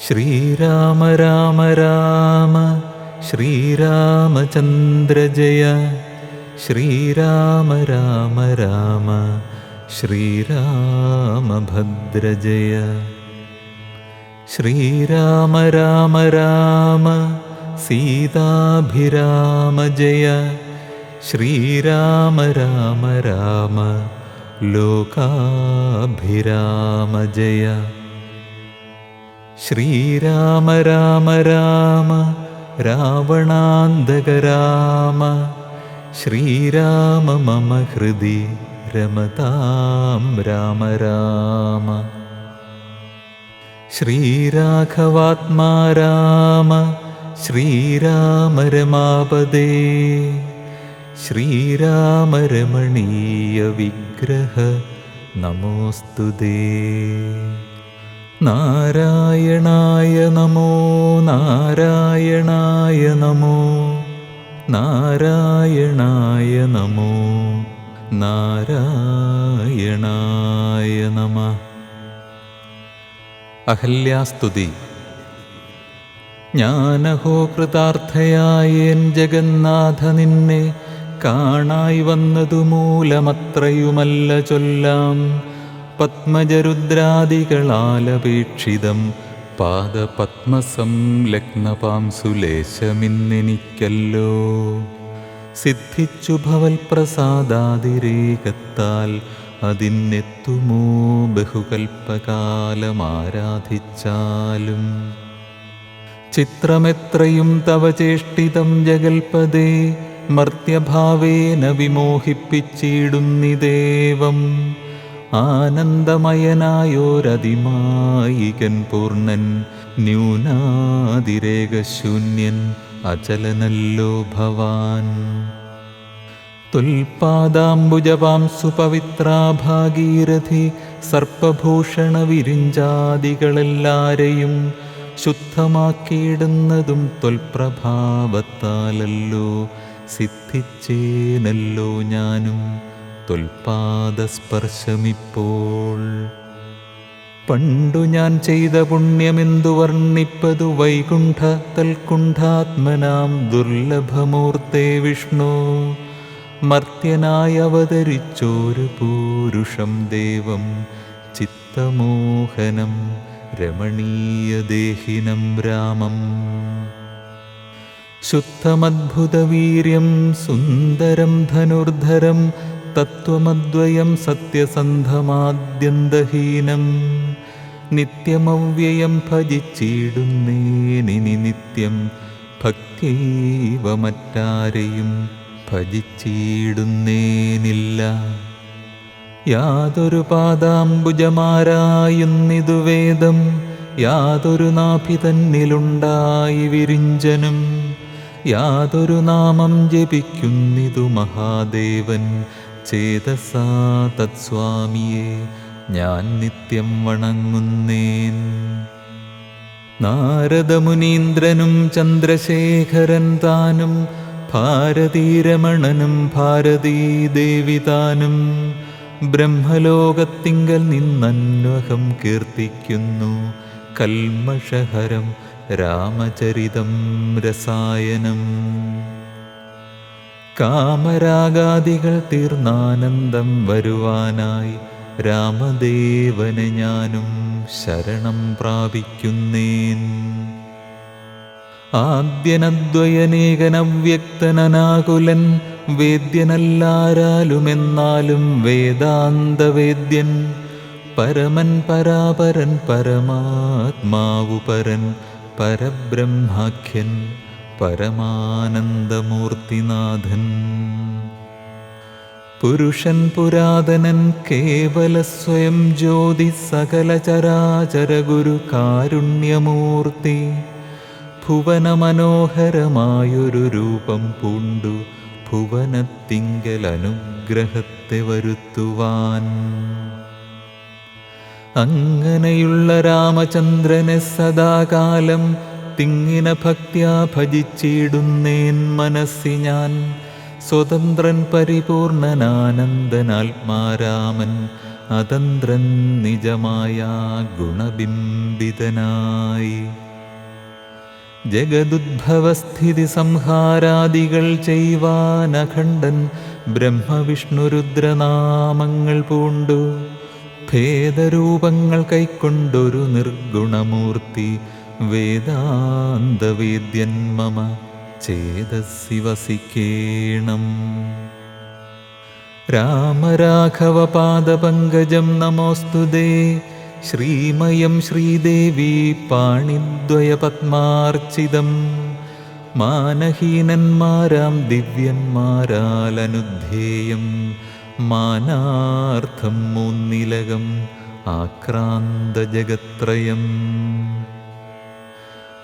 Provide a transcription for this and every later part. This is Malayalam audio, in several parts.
ശ്രീരാമ രാമ രാമ ശ്രീരാമചന്ദ്ര ജയ. ശ്രീരാമ രാമ രാമ ശ്രീരാമഭദ്ര ജയ. ശ്രീരാമ രാമ രാമ സീതാഭിരാമ ജയ. ശ്രീരാമ രാമ രാമ ലോകാഭിരാമ ജയ. ശ്രീരാമ രാമ രാമ രാവണാന്തക രാമ. ശ്രീരാമ മമ ഹൃദി രമതാം രാമ രാമ. ശ്രീരാഘവാത്മാ രാമ ശ്രീരാമ രമാപദേ. ശ്രീരാമ രമണീയ വിഗ്രഹ നമോസ്തുതേ. നാരായണായ നമോ നാരായണായ നമോ നാരായണായ നമോ നാരായണായ നമഃ. അഹല്യാസ്തുതി. ഞാനഹോ കൃതാർത്ഥയായേൻ ജഗന്നാഥ നിന്നെ കാണായി വന്നതു മൂലമത്രയുമല്ല ചൊല്ലാം. പത്മജരുദ്രാദികളാലപേക്ഷിതം പാദപത്മസംലഗ്നപാംസുലേശമിന്നെനിക്കല്ലോ. സിദ്ധിച്ചു ഭവൽപ്രസാദാതിരേകത്താൽ അതിനെത്തുമോ ബഹുകൽപ്പകാലമാരാധിച്ചാലും. ചിത്രമെത്രയും തവ ചേഷ്ടിതം ജഗൽപദേ. മർത്യഭാവേന വിമോഹിപ്പിച്ചിടുന്നിദേവം. ആനന്ദമയനായോരതിമായികൻ പൂർണ്ണൻ. ന്യൂനാതിരേകശൂന്യൻ അചലനല്ലോ ഭവാൻ. തുൽപാദാംബുജപാംസു പവിത്രാ ഭാഗീരഥി. സർപ്പഭൂഷണ വിരിഞ്ചാദികളെല്ലാരെയും ശുദ്ധമാക്കിയിടുന്നതും ത്വൽപ്രഭാവത്താലല്ലോ. സിദ്ധിച്ചേനല്ലോ ഞാനും ത്വൽപാദസ്പർശമിപ്പോൾ. പണ്ടു ഞാൻ ചെയ്ത പുണ്യമെന്തു വർണ്ണിപ്പതു വൈകുണ്ഠ തൽക്കുണ്ഠാത്മനാം ദുർലഭമൂർത്തേ വിഷ്ണു. മർത്യനായി അവതരിച്ചോരു പൂരുഷം ദേവം. ചിത്തമോഹനം രമണീയദേഹിനം രാമം. ശുദ്ധമദ്ഭുതവീര്യം സുന്ദരം ധനുർധരം. തത്വമദ്വയം സത്യസന്ധമാദ്യന്തഹീനം. നിത്യമവ്യയം ഭജിച്ചിടുന്നേനിനി നിത്യം. ഭക്ത്യൈവ മറ്റാരെയും ഭജിച്ചിടുന്നേനില്ല. യാതൊരു പാദാംബുജമാരായുന്നിതു വേദം. യാതൊരു നാഭി തന്നിലുണ്ടായി വിരിഞ്ചനും. യാതൊരു നാമം ജപിക്കുന്നിതു മഹാദേവൻ. ചേതസാ തത്സ്വാമിയെ ഞാൻ നിത്യം വണങ്ങുന്നേൻ. നാരദമുനീന്ദ്രനും ചന്ദ്രശേഖരൻ താനും. ഭാരതീരമണനും ഭാരതീദേവി താനും. ബ്രഹ്മലോകത്തിങ്കൽ നിന്നന്വഹം കീർത്തിക്കുന്നു. കൽമഷഹരം രാമചരിതം രസായനം. കാമരാഗാദികൾ തീർന്നാനന്ദം വരുവാനായി രാമദേവനെ ഞാനും ശരണം പ്രാപിക്കുന്നേൻ. ആദ്യനദ്വയനേകനവ്യക്തനനാകുലൻ. വേദ്യനല്ലാരാലുമെന്നാലും വേദാന്തവേദ്യൻ. പരമൻ പരാപരൻ പരമാത്മാവു പരൻ. പരബ്രഹ്മാഖ്യൻ പരമാനന്ദമൂർത്തിനാഥൻ. പുരുഷൻ പുരാതനൻ കേവല സ്വയം ജ്യോതി. സകല ചരാചര ഗുരു കാരുണ്യമൂർത്തി. ഭുവനമനോഹരമായൊരു രൂപം പൂണ്ടു. ഭുവനത്തിങ്കൽ അനുഗ്രഹത്തെ വരുത്തുവാൻ. അങ്ങനെയുള്ള രാമചന്ദ്രനെ സദാകാലം തിങ്ങിന ഭക്ത്യാ ഭജിച്ചിടുന്നേൻ മനസ്സി ഞാൻ. സ്വതന്ത്രൻ പരിപൂർണനാനന്ദനാത്മാരാമൻ അതന്ത്രൻ നിജമായ ഗുണബിംബിതനായി. ജഗദുദ്ഭവസ്ഥിതി സംഹാരാദികൾ ചെയ്വാനഖണ്ഡൻ ബ്രഹ്മവിഷ്ണുരുദ്രനാമങ്ങൾ പൂണ്ടു ഭേദരൂപങ്ങൾ കൈക്കൊണ്ടൊരു നിർഗുണമൂർത്തി വേദാന്തവേദ്യൻ മമ ചേതസ്സി വസിക്കേണം. രാമരാഘവപാദപങ്കജം നമോസ്തുതേ. ശ്രീമയം ശ്രീദേവി പാണിദ്വയപത്മാർച്ചിതം മാനഹീനന്മാരാം ദിവ്യന്മാരാലനുദ്ധേയം മാനാർത്ഥം മൂന്നിലകം ആക്രാന്തജഗത്രയം.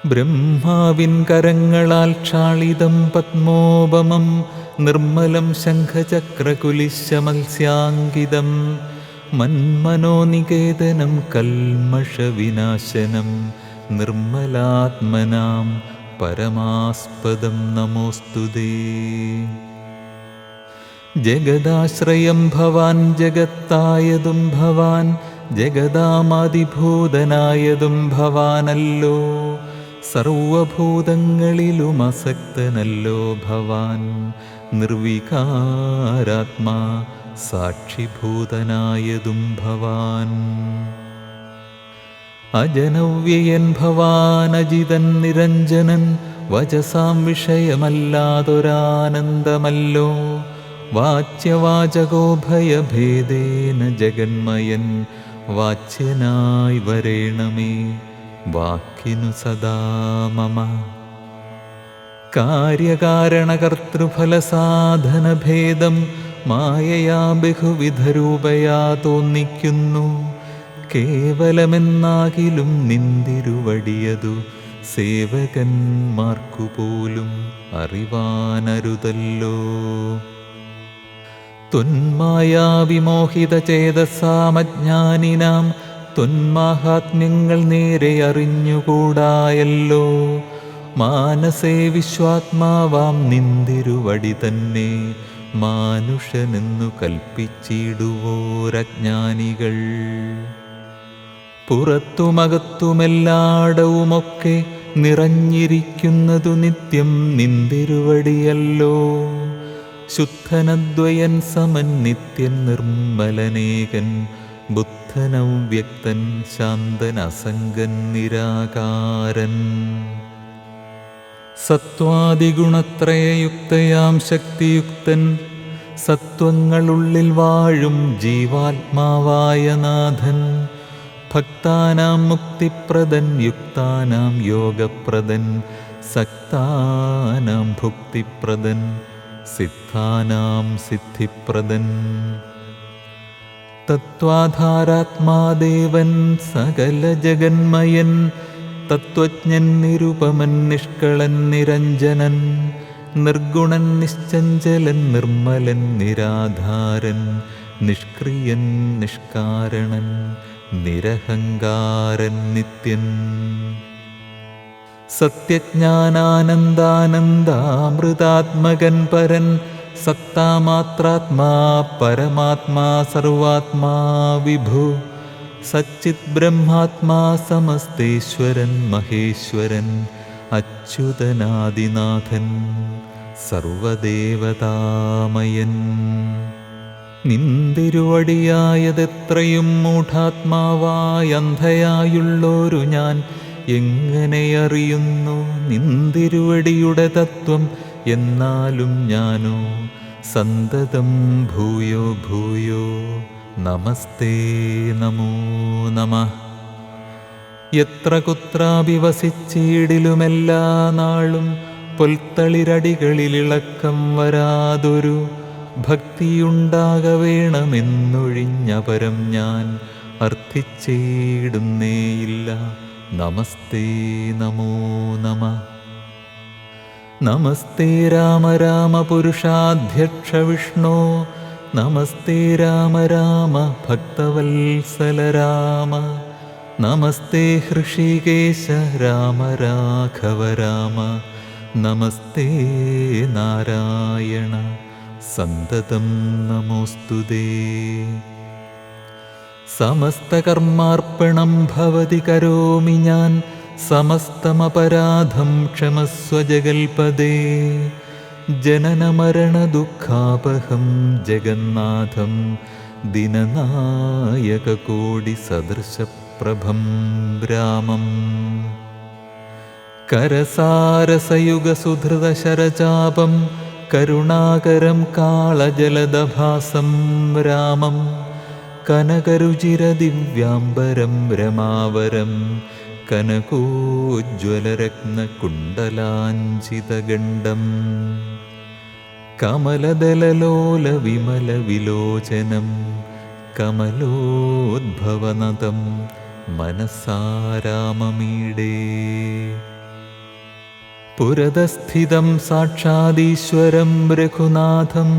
ബ്രഹ്മാവിൻ കരങ്ങളാൽ ക്ഷാളിതം പത്മോപമം നിർമ്മലം ശംഖചക്രകുലിശമത്സ്യാങ്കിതം മന്മനോനികേതനം കൽമഷവിനാശനം നിർമ്മലാത്മനാം പരമാസ്പദം നമോസ്തുതേ. ജഗദാശ്രയം ഭവാൻ ജഗത്തായതും ഭവാൻ ജഗദാമാദിഭൂതനായതും ഭവാനല്ലോ. സർവഭൂതങ്ങളിലും അസക്തനല്ലോ ഭവാൻ നിർവികാരാത്മാ സാക്ഷിഭൂതനായതും ഭവാൻ. അജനവ്യയൻ ഭവാൻ അജിതൻ നിരഞ്ജനൻ വചസാം വിഷയമല്ലാതൊരാനന്ദമല്ലോ. വാച്യവാചകോ ഭയഭേദേന ജഗന്മയൻ വാച്യനായി വരേണമേ വാക്കിനു സദാ മമ. കാര്യകാരണകർത്തൃഫലസാധനഭേദം മായയാ ബഹുവിധരൂപയാ തോന്നിക്കുന്നു. കേവലമെന്നാകിലും നിന്തിരുവടിയതു സേവകന്മാർക്കുപോലും അറിവാനരുതല്ലോ. ത്വന്മായാവിമോഹിതചേതസാമജ്ഞാനിനാം ത്വന്മാഹാത്മ്യങ്ങൾ നേരെ അറിഞ്ഞുകൂടായല്ലോ. മാനസേ വിശ്വാത്മാവാം നിന്തിരുവടി തന്നെ മാനുഷനെന്നു കൽപ്പിച്ചിടുവോരജ്ഞാനികൾ. പുറത്തുമകത്തുമെല്ലാടവുമൊക്കെ നിറഞ്ഞിരിക്കുന്നതു നിത്യം നിന്തിരുവടിയല്ലോ. ശുദ്ധനദ്വയൻ സമൻ നിത്യൻ നിർമ്മലനേകൻ ബുദ്ധനവ്യക്തൻ ശാന്തൻ അസംഗൻ നിരാകാരൻ. സത്വാദിഗുണത്രയയുക്തയാം ശക്തിയുക്തൻ സത്വങ്ങളുള്ളിൽ വാഴും ജീവാത്മാവായ നാഥൻ. ഭക്താനാം മുക്തിപ്രദൻ യുക്താനാം യോഗപ്രദൻ സക്താനാം ഭുക്തിപ്രദൻ സിദ്ധാനാം സിദ്ധിപ്രദൻ. തത്വാധാരാത്മാദേവൻ സകല ജഗന്മയൻ തത്വജ്ഞൻ നിരുപമൻ നിഷ്കളൻ നിരഞ്ജനൻ നിർഗുണൻ നിശ്ചഞ്ചലൻ നിർമ്മലൻ നിരാധാരൻ നിഷ്ക്രിയൻ നിഷ്കാരണൻ നിരഹങ്കാരൻ നിത്യൻ. സത്യജ്ഞാനാനന്ദാനന്ദാമൃതാത്മകൻ പരൻ സത്താമാത്രാത്മാ പരമാത്മാ സർവാത്മാ വിഭു സച്ചിത് ബ്രഹ്മാത്മാ സമസ്തേശ്വരൻ മഹേശ്വരൻ അച്യുതനാദിനാഥൻ സർവദേവതാമയൻ. നിന്തിരുവടിയായതെത്രയും മൂഢാത്മാവായ അന്ധയായുള്ളോരു ഞാൻ എങ്ങനെയറിയുന്നു നിന്തിരുവടിയുടെ തത്വം? എന്നാലും ഞാനോ സന്തതം ഭൂയോ ഭൂയോ നമസ്തേ നമോ നമഃ. എത്ര കുത്രാപി വസിച്ചിടിലുമെല്ലാ നാളും പൊൽത്തളിരടികളിലിളക്കം വരാതൊരു ഭക്തിയുണ്ടാകവേണമെന്നൊഴിഞ്ഞപരം ഞാൻ അർത്ഥിച്ചിടുന്നേയില്ല. നമസ്തേ നമോ നമഃ. നമസ്തേ രാമ രാമ പുരുഷാധ്യക്ഷ വിഷ്ണോ നമസ്തേ രാമ രാമ ഭക്തവത്സല രാമ നമസ്തേ ഹൃഷികേശ രാമ രാഘവ രാമ നമസ്തേ നാരായണ സന്തതം നമോസ്തുതേ. സമസ്തകർമാർപ്പണം ഭവതി കരോമി ഞാൻ, സമസ്തമപരാധം ക്ഷമസ്വ ജഗൽപദേ. ജനനമരണദുഃഖാപഹം ജഗന്നാഥം, ദിനനായകകോടിസദൃശപ്രഭം രാമം. കരസാരസയുഗസുധൃതശരചാപം കരുണാകരം കാളജലദഭാസം രാമം. കനകരുചിരദിവ്യാംബരം രമാവരം, കനകോജ്വലരത്നകുണ്ടലാഞ്ചിതഗണ്ഡം. കമലദലലോലവിമലവിലോചനം, കമലോദ്ഭവനതം മനസാ രാമമീഡേ. പുരതസ്ഥിതം സാക്ഷാദീശ്വരം രഘുനാഥം,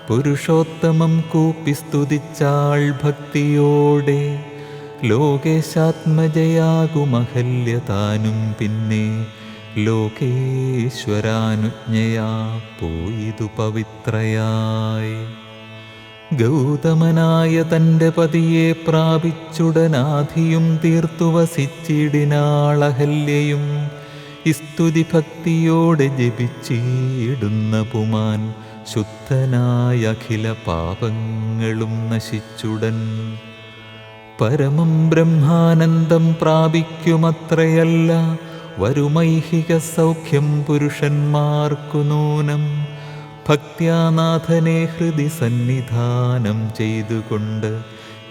പുരുഷോത്തമം കൂപ്പി സ്തുതിച്ചാൾ ഭക്തിയോടെ. ലോകേശാത്മജയാകുമഹല്യതാനും പിന്നെ, ലോകേശ്വരാനുജ്ഞയാ പോയിതു പവിത്രയായി. ഗൗതമനായ തൻ്റെ പതിയെ പ്രാപിച്ചുടനാധിയും തീർത്തു വസിച്ചിടിനാളഹല്യയും. സ്തുതി ഭക്തിയോടെ ജപിച്ചിടുന്ന പുമാൻ, ശുദ്ധനായ അഖില പാപങ്ങളും നശിച്ചുടൻ. പരമം ബ്രഹ്മാനന്ദം പ്രാപിക്കുമത്രയല്ല, വരുമൈഹിക സൗഖ്യം പുരുഷന്മാർക്കു നൂനം. ഭക്ത്യാനാഥനെ ഹൃദി സന്നിധാനം ചെയ്തുകൊണ്ട്,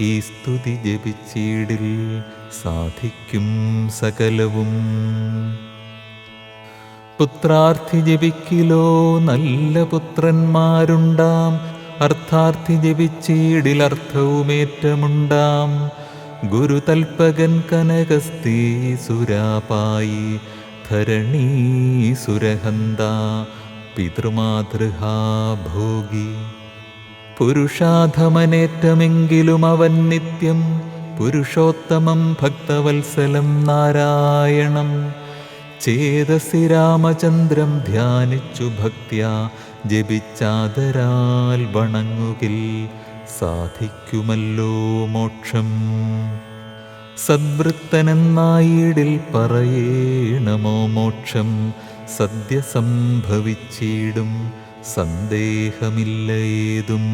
ഈ സ്തുതി ജപിച്ചിടിൽ സാധിക്കും സകലവും. പുത്രാർത്ഥി ജപിക്കിലോ നല്ല പുത്രന്മാരുണ്ടാം, അർത്ഥാർത്ഥി ജപിച്ചീടിലർത്ഥവുമേറ്റമുണ്ടാം. ഗുരുതൽപകൻ കനകസ്തീ സുരാപായി, ധരണീസുരഹന്ത പിതൃമാതൃഹാ ഭോഗി. പുരുഷാധമനേറ്റമെങ്കിലും അവൻ നിത്യം, പുരുഷോത്തമം ഭക്തവത്സലം നാരായണം. ചേതസി രാമചന്ദ്രം ധ്യാനിച്ചു ഭക്ത്യാ, ജപിച്ചാദരാൽ വണങ്ങുകിൽ സാധിക്കുമല്ലോ മോക്ഷം. സദ്വൃത്തനെന്നായിടിൽ പറയേണമോ മോക്ഷം, സദ്യ സംഭവിച്ചിടും സന്ദേഹമില്ലേതും.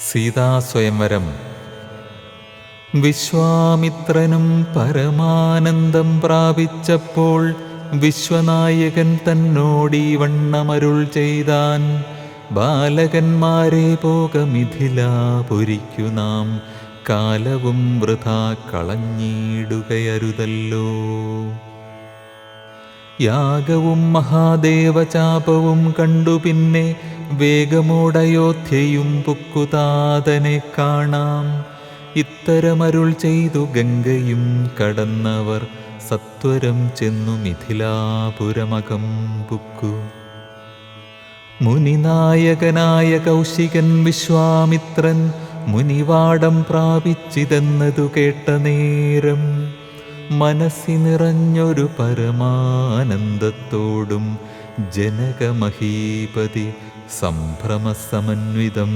സീതാസ്വയംവരം. വിശ്വാമിത്രനും പരമാനന്ദം പ്രാപിച്ചപ്പോൾ, വിശ്വനായകൻ തന്നോടീ വണ്ണമരുൾ ചെയ്താൻ. ബാലകന്മാരെ പോക മിഥിലാപുരിക്കു നാം, കാലവും വൃഥാ കളഞ്ഞിടുകയരുതല്ലോ. യാഗവും മഹാദേവചാപവും കണ്ടു പിന്നെ, വേഗമോടയോധ്യയും പുക്കുതാതനെ കാണാം. ഇത്തരമരുൾ ചെയ്തു ഗംഗയും കടന്നവർ, സത്വരം ചെന്നു മിഥിലാപുരമകം പുക്കു. മുനിനായകനായ കൗശികൻ വിശ്വാമിത്രൻ, മുനിവാടം പ്രാപിച്ചിതെന്നതു കേട്ട നേരം, മനസ്സി നിറഞ്ഞൊരു പരമാനന്ദത്തോടും ജനകമഹീപതി സംഭ്രമസമന്വിതം.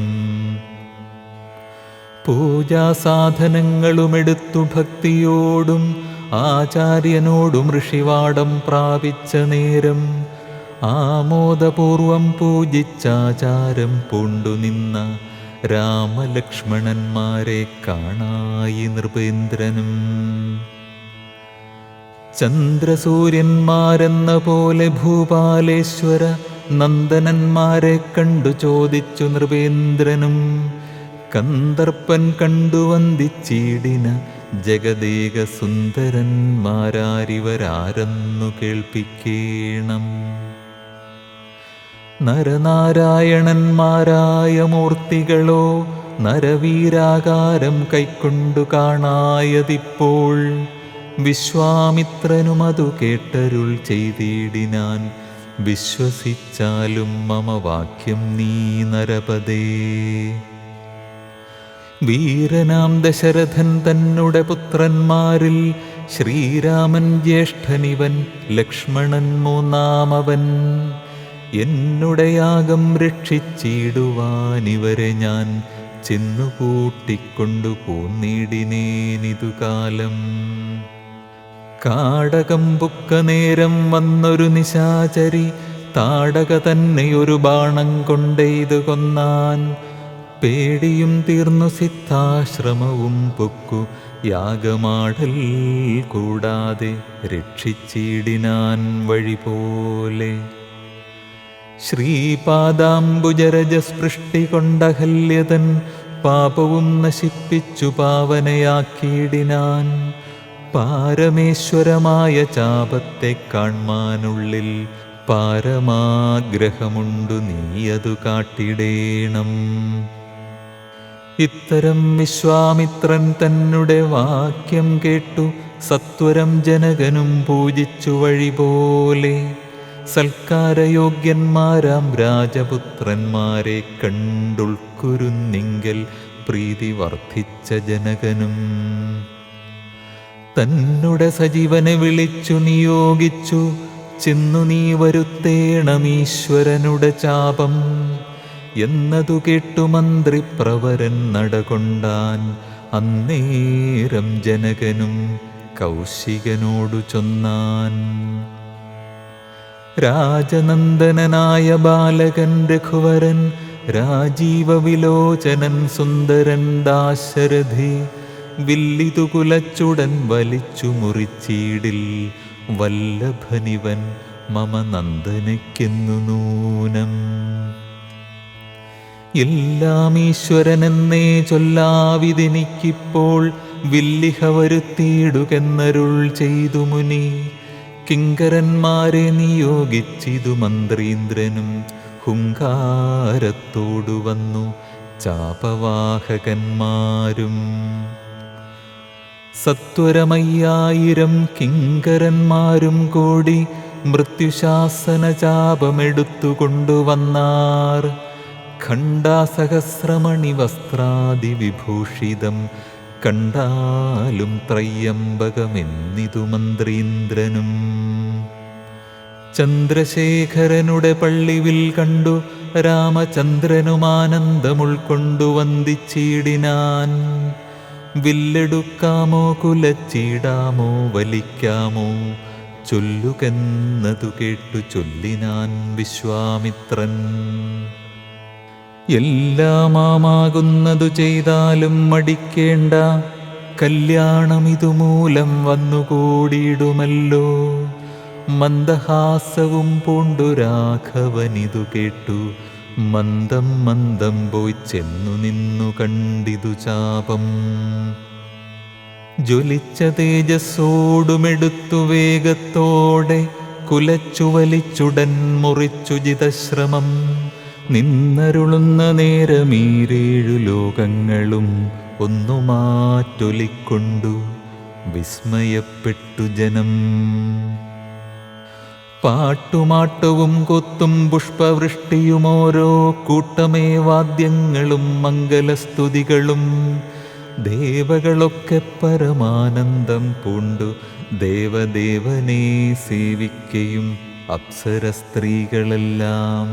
പൂജാസാധനങ്ങളുമെടുത്തു ഭക്തിയോടും, ആചാര്യനോടും ഋഷിവാടം പ്രാപിച്ച നേരം, ആമോദപൂർവം പൂജിച്ചാചാരം പൂണ്ടു നിന്ന രാമലക്ഷ്മണന്മാരെ കാണായി നൃപേന്ദ്രനും. ചന്ദ്രസൂര്യന്മാരെന്ന പോലെ ഭൂപാലേശ്വര നന്ദനന്മാരെ കണ്ടു ചോദിച്ചു നൃപേന്ദ്രനും. കന്ദർപ്പൻ കണ്ടു വന്ദിച്ചിടിന ജഗദേക സുന്ദരന്മാരാരിവരാരെന്നു കേൾപ്പിക്കേണം. നരനാരായണന്മാരായ മൂർത്തികളോ നരവീരാകാരം കൈക്കൊണ്ടു കാണായതിപ്പോൾ. വിശ്വാമിത്രനുമതു കേട്ടരുൾ ചെയ്തിടിനാൻ, വിശ്വസിച്ചാലും മമ വാക്യം നീ നരപദേ. വീരനാം ദശരഥൻ തന്നുടെ പുത്രന്മാരിൽ, ശ്രീരാമൻ ജ്യേഷ്ഠനിവൻ, ലക്ഷ്മണൻ മൂന്നാമവൻ. എന്നുടെ യാഗം രക്ഷിച്ചിടുവാനിവരെ ഞാൻ ചെന്നുകൂട്ടിക്കൊണ്ടു പോന്നിടിനേനിതു കാലം. കാടകം പുക്ക നേരം വന്നൊരു നിശാചരി താടക തന്നെയൊരു ബാണം കൊണ്ടെയ്തു കൊന്നാൻ. പേടിയും തീർന്നു സിദ്ധാശ്രമവും പൊക്കു യാഗമാടൽ കൂടാതെ രക്ഷിച്ചിടിനാൻ വഴി പോലെ. ശ്രീപാദാംബുജരജസ്പൃഷ്ടി കൊണ്ടഹല്യതൻ പാപവും നശിപ്പിച്ചു പാവനയാക്കിയിടിനാൻ. പാരമേശ്വരമായ ചാപത്തെ കാൺമാനുള്ളിൽ പാരമാഗ്രഹമുണ്ടു നീയതു കാട്ടിടേണം. ഇത്തരം വിശ്വാമിത്രൻ തന്നെ വാക്യം കേട്ടു സത്വരം ജനകനും പൂജിച്ചു വഴി പോലെ. സൽക്കാരയോഗ്യന്മാരാം രാജപുത്രന്മാരെ കണ്ടുൾക്കുരുന്നിങ്കൽ പ്രീതി വർദ്ധിച്ച ജനകനും തന്നെ സജീവനെ വിളിച്ചു നിയോഗിച്ചു. ചെന്നു നീ വരുത്തേണമീശ്വരനുടെ ചാപം എന്നതു കേട്ടു മന്ത്രിപ്രവരൻ നടകൊണ്ടാൻ. അന്നേരം ജനകനും കൗശികനോടു ചൊന്നാൻ. രാജനന്ദനായ ബാലകൻ രഘുവരൻ രാജീവ വിലോചനൻ സുന്ദരൻ ദാശരഥി വില്ലിതു കുലച്ചുടൻ വലിച്ചു മുറിച്ചീടിൽ. വല്ലഭനിവൻ മമ നന്ദനയ്ക്കെന്നു നൂനം. എല്ലാം ഈശ്വരനെന്നേ ചൊല്ലാവിതെനിക്കിപ്പോൾ വില്ലിഹ വരുത്തിയിടുകെന്നരുൾ ചെയ്തു മുനി. കിങ്കരന്മാരെ നിയോഗിച്ചിതു മന്ത്രീന്ദ്രനും ഹുങ്കാരത്തോടു വന്നു ചാപവാഹകന്മാരും. സത്വരമയ്യായിരം കിങ്കരന്മാരും കൂടി മൃത്യുശാസന ചാപമെടുത്തുകൊണ്ടുവന്നാർ. ഖണ്ഡാസഹസ്രമണി വസ്ത്രാദിവിഭൂഷിതം കണ്ടാലും ത്രയ്യംബകമെന്നിതു മന്ത്രീന്ദ്രനും. ചന്ദ്രശേഖരനുടെ പള്ളിവിൽ കണ്ടു രാമചന്ദ്രനുമാനന്ദമുൾക്കൊണ്ടു വന്ദിച്ചിടിനാൻ. വില്ലെടുക്കാമോ കുലച്ചിടാമോ വലിക്കാമോ ചൊല്ലുകെന്നതു കേട്ടു ചൊല്ലിനാൻ വിശ്വാമിത്രൻ. എല്ലാമാകുന്നതു ചെയ്താലും മടിക്കേണ്ട, കല്യാണമിതുമൂലം വന്നുകൂടിയിടുമല്ലോ. മന്ദഹാസവും പൂണ്ടു രാഘവനിതു കേട്ടു മന്ദം മന്ദം പോയി ചെന്നു നിന്നു കണ്ടിതു ചാപം. ജ്വലിച്ച തേജസ്സോടുമെടുത്തു വേഗത്തോടെ കുലച്ചു വലിച്ചുടൻ മുറിച്ചു ജിതശ്രമം. നിന്നരുളുന്ന നേരമീരേഴു ലോകങ്ങളും ഒന്നു മാറ്റൊലിക്കൊണ്ടു വിസ്മയപ്പെട്ടു ജനം. പാട്ടുമാട്ടവും കൊത്തും പുഷ്പവൃഷ്ടിയുമോരോ കൂട്ടമേ വാദ്യങ്ങളും മംഗലസ്തുതികളും. ദേവകളൊക്കെ പരമാനന്ദം പൂണ്ടു ദേവദേവനെ സേവിക്കയും അപ്സര സ്ത്രീകളെല്ലാം.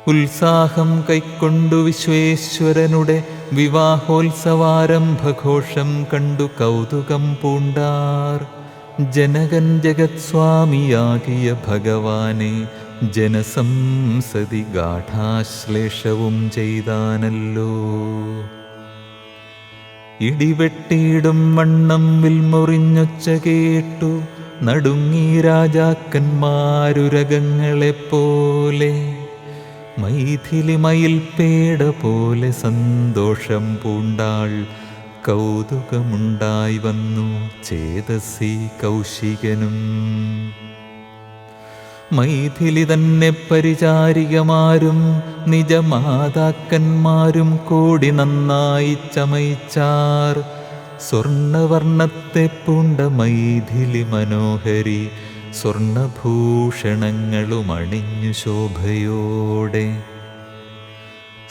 ഉത്സാഹം കൈക്കൊണ്ടു വിശ്വേശ്വരനുടെ വിവാഹോത്സവാരംഭഘോഷം കണ്ടു കൗതുകം പൂണ്ടാർ. ജനകൻ ജഗത്സ്വാമിയാകിയ ഭഗവാനെ ജനസംസതി ഗാഠാശ്ലേഷവും ചെയ്താനല്ലോ. ഇടിവെട്ടിയിടും വണ്ണം വിൽമുറിഞ്ഞൊച്ച കേട്ടു നടുങ്ങി രാജാക്കന്മാരുരകങ്ങളെപ്പോലെ. മൈഥിലി മയിൽപേട പോലെ സന്തോഷം പൂണ്ടാൾ. കൗതുകമുണ്ടായി വന്നു ചേതസി കൗശികനും. മൈഥിലി തന്നെ പരിചാരികമാരും നിജമാതാക്കന്മാരും കൂടി നന്നായി ചമയിച്ചാർ. സ്വർണവർണ്ണത്തെ പൂണ്ട മൈഥിലി മനോഹരി സ്വർണഭൂഷണങ്ങളും അണിഞ്ഞു ശോഭയോടെ.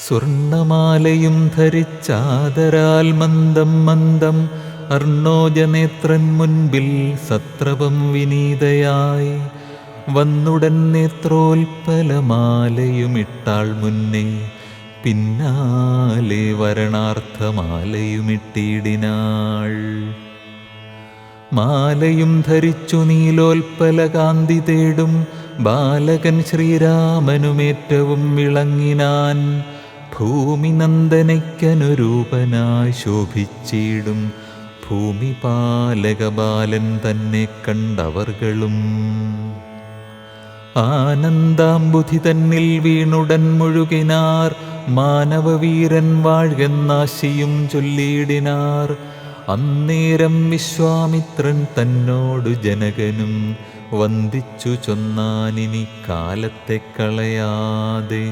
സ്വർണമാലയും ധരിച്ചാദരാൽ മന്ദം മന്ദം അർണോജനേത്രൻ മുൻപിൽ സത്രപം വിനീതയായി. വന്നുടൻ നേത്രോൽപ്പലമാലയുമിട്ടാൾ മുന്നേ പിന്നാലെ വരണാർത്ഥമാലയുമിട്ടിടിനാൾ. മാലയും ധരിച്ചു നീലോൽപ്പല കാന്തി തേടും ബാലകൻ ശ്രീരാമനുമേറ്റവും വിളങ്ങിനാൻ. ഭൂമി നന്ദനയ്ക്കനുരൂപനായി ശോഭിച്ചിടും ഭൂമിപാലകബാലൻ തന്നെ കണ്ടവർകളും. ആനന്ദാംബുധി തന്നിൽ വീണുടൻ മുഴുകിനാർ. മാനവവീരൻ വാഴ്കെന്നാശിയും ചൊല്ലിയിടിനാർ. അന്നേരം വിശ്വാമിത്രൻ തന്നോടു ജനകനും വന്ദിച്ചു ചൊന്നാനിനി കാലത്തെ കളയാതെ.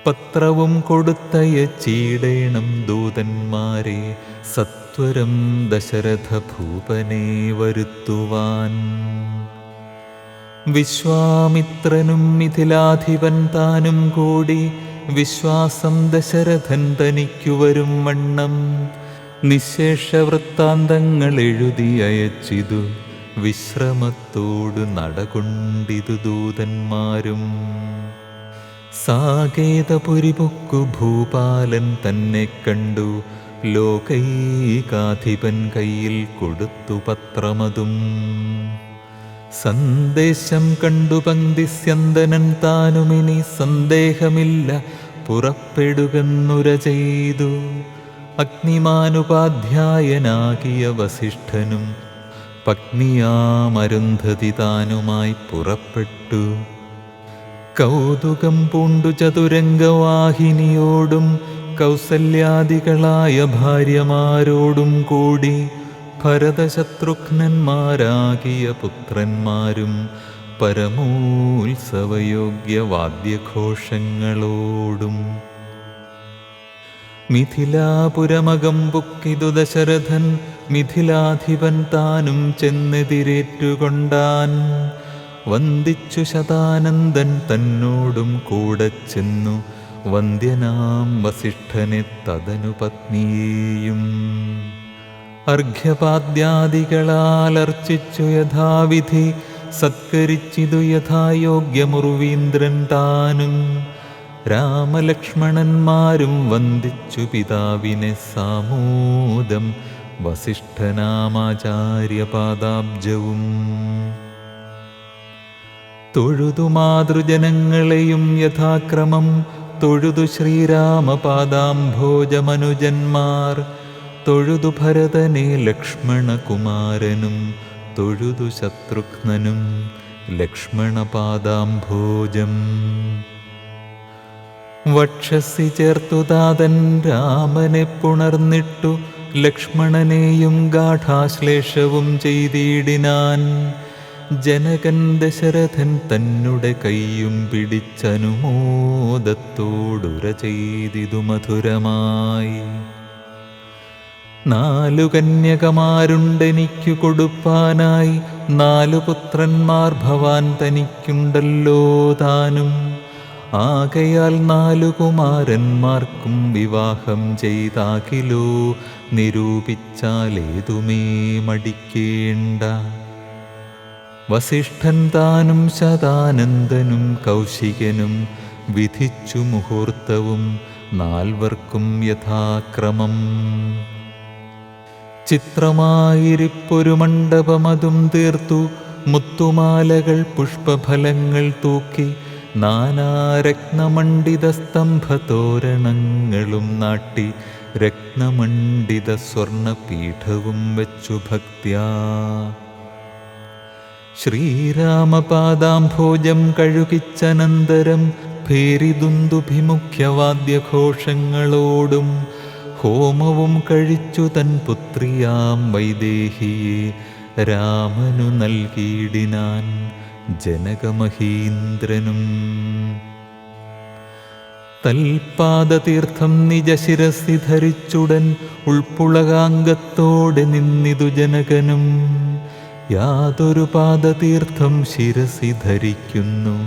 പത്രവും കൊടുത്തയച്ചിടേണം ദൂതന്മാരെ സത്വരം ദശരഥ ഭൂപനെ വരുത്തുവാൻ. വിശ്വാമിത്രനും മിഥിലാധിപൻ താനും കൂടി വിശ്വാസം ദശരഥൻ തനിക്കു വരും വണ്ണം നിശേഷ വൃത്താന്തങ്ങൾ എഴുതി അയച്ചിതു. വിശ്രമത്തോടു നടകൊണ്ടിതു ദൂതന്മാരും. സാകേതപുരിപൊക്കു ഭൂപാലൻ തന്നെ കണ്ടു. ലോകൈകാധിപൻ കയ്യിൽ കൊടുത്തു പത്രമതും. സന്ദേശം കണ്ടു പങ്ക്തിസ്യന്തനൻ താനുമിനി സന്ദേഹമില്ല പുറപ്പെടുകെന്നുര ചെയ്തു. അഗ്നിമാനുപാധ്യായനാകിയ വസിഷ്ഠനും പത്നിയാമരുന്ധതി താനുമായി പുറപ്പെട്ടു. കൗതുകം പൂണ്ടു ചതുരംഗവാഹിനിയോടും കൗസല്യാദികളായ ഭാര്യമാരോടും കൂടി ഭരതശത്രുഘ്നന്മാരാകിയ പുത്രന്മാരും പരമോത്സവയോഗ്യവാദ്യഘോഷങ്ങളോടും. മിഥിലാപുരമകം പുക്കിതു ദശരഥൻ മിഥിലാധിപൻ താനും ചെന്നെതിരേറ്റുകൊണ്ടാൻ. വന്ദിച്ചു ശതാനന്ദൻ തന്നോടും കൂടെ ചെന്നു വന്ദ്യനാം വസിഷ്ഠനെ തദനു പത്നിയെയും. അർഘ്യപാദ്യാദികളാലർച്ചിച്ചു യഥാവിധി സത്കരിച്ചിതു യഥായോഗ്യമുർവീന്ദ്രൻ താനും. രാമലക്ഷ്മണന്മാരും വന്ദിച്ചു പിതാവിനെ സാമോദം വസിഷ്ഠനാമാചാര്യപാദാബ്ജവും. തൊഴുതു മാതൃജനങ്ങളെയും യഥാക്രമം തൊഴുതു ശ്രീരാമപാദാംഭോജമനുജന്മാർ. തൊഴുതു ഭരതനെ ലക്ഷ്മണകുമാരനും തൊഴുതു ശത്രുഘ്നനും ലക്ഷ്മണപാദാംഭോജം. വക്ഷസി ചേർത്തു താതൻ രാമനെ പുണർന്നിട്ടു ലക്ഷ്മണനെയും ഗാഠാശ്ലേഷവും ചെയ്തിടിനാൻ. ജനകൻ ദശരഥൻ തന്നെ കൈയും പിടിച്ചനുമോദത്തോടുര ചെയ്തിതു മധുരമായി. 4 കന്യകമാരുണ്ടെനിക്കു കൊടുപ്പാനായി 4 പുത്രന്മാർ ഭവാൻ തനിക്കുണ്ടല്ലോ താനും. ആകയാൽ 4 കുമാരന്മാർക്കും വിവാഹം ചെയ്താകിലോ നിരൂപിച്ചാലേതുമേ മടിക്കേണ്ട. വസിഷ്ഠൻ താനും ശതാനന്ദനും കൗശികനും വിധിച്ചു മുഹൂർത്തവും 4 യഥാക്രമം. ചിത്രമായിരിപ്പൊരു മണ്ഡപമതും തീർത്തു മുത്തുമാലകൾ പുഷ്പഫലങ്ങൾ തൂക്കി നാനാരത്നമണ്ഡിത സ്തംഭതോരണങ്ങളും നാട്ടി രത്നമണ്ഡിത സ്വർണപീഠവും വെച്ചു ഭക്ത്യാ. ശ്രീരാമപാദാംഭോജം കഴുകിച്ചനന്തരം ഭേരിദുന്ദുഭിമുഖ്യവാദ്യഘോഷങ്ങളോടും ഹോമവും കഴിച്ചു തൻ പുത്രിയാം വൈദേഹിയെ രാമനു നൽകിയിടിനാൻ ജനകമഹീന്ദ്രനും. തൽപാദതീർത്ഥം നിജശിരസി ധരിച്ചുടൻ ഉൾപ്പുളകാംഗത്തോടെ നിന്നിതു ജനകനും. യാതൊരു പാദതീർത്ഥം ശിരസി ധരിക്കുന്നു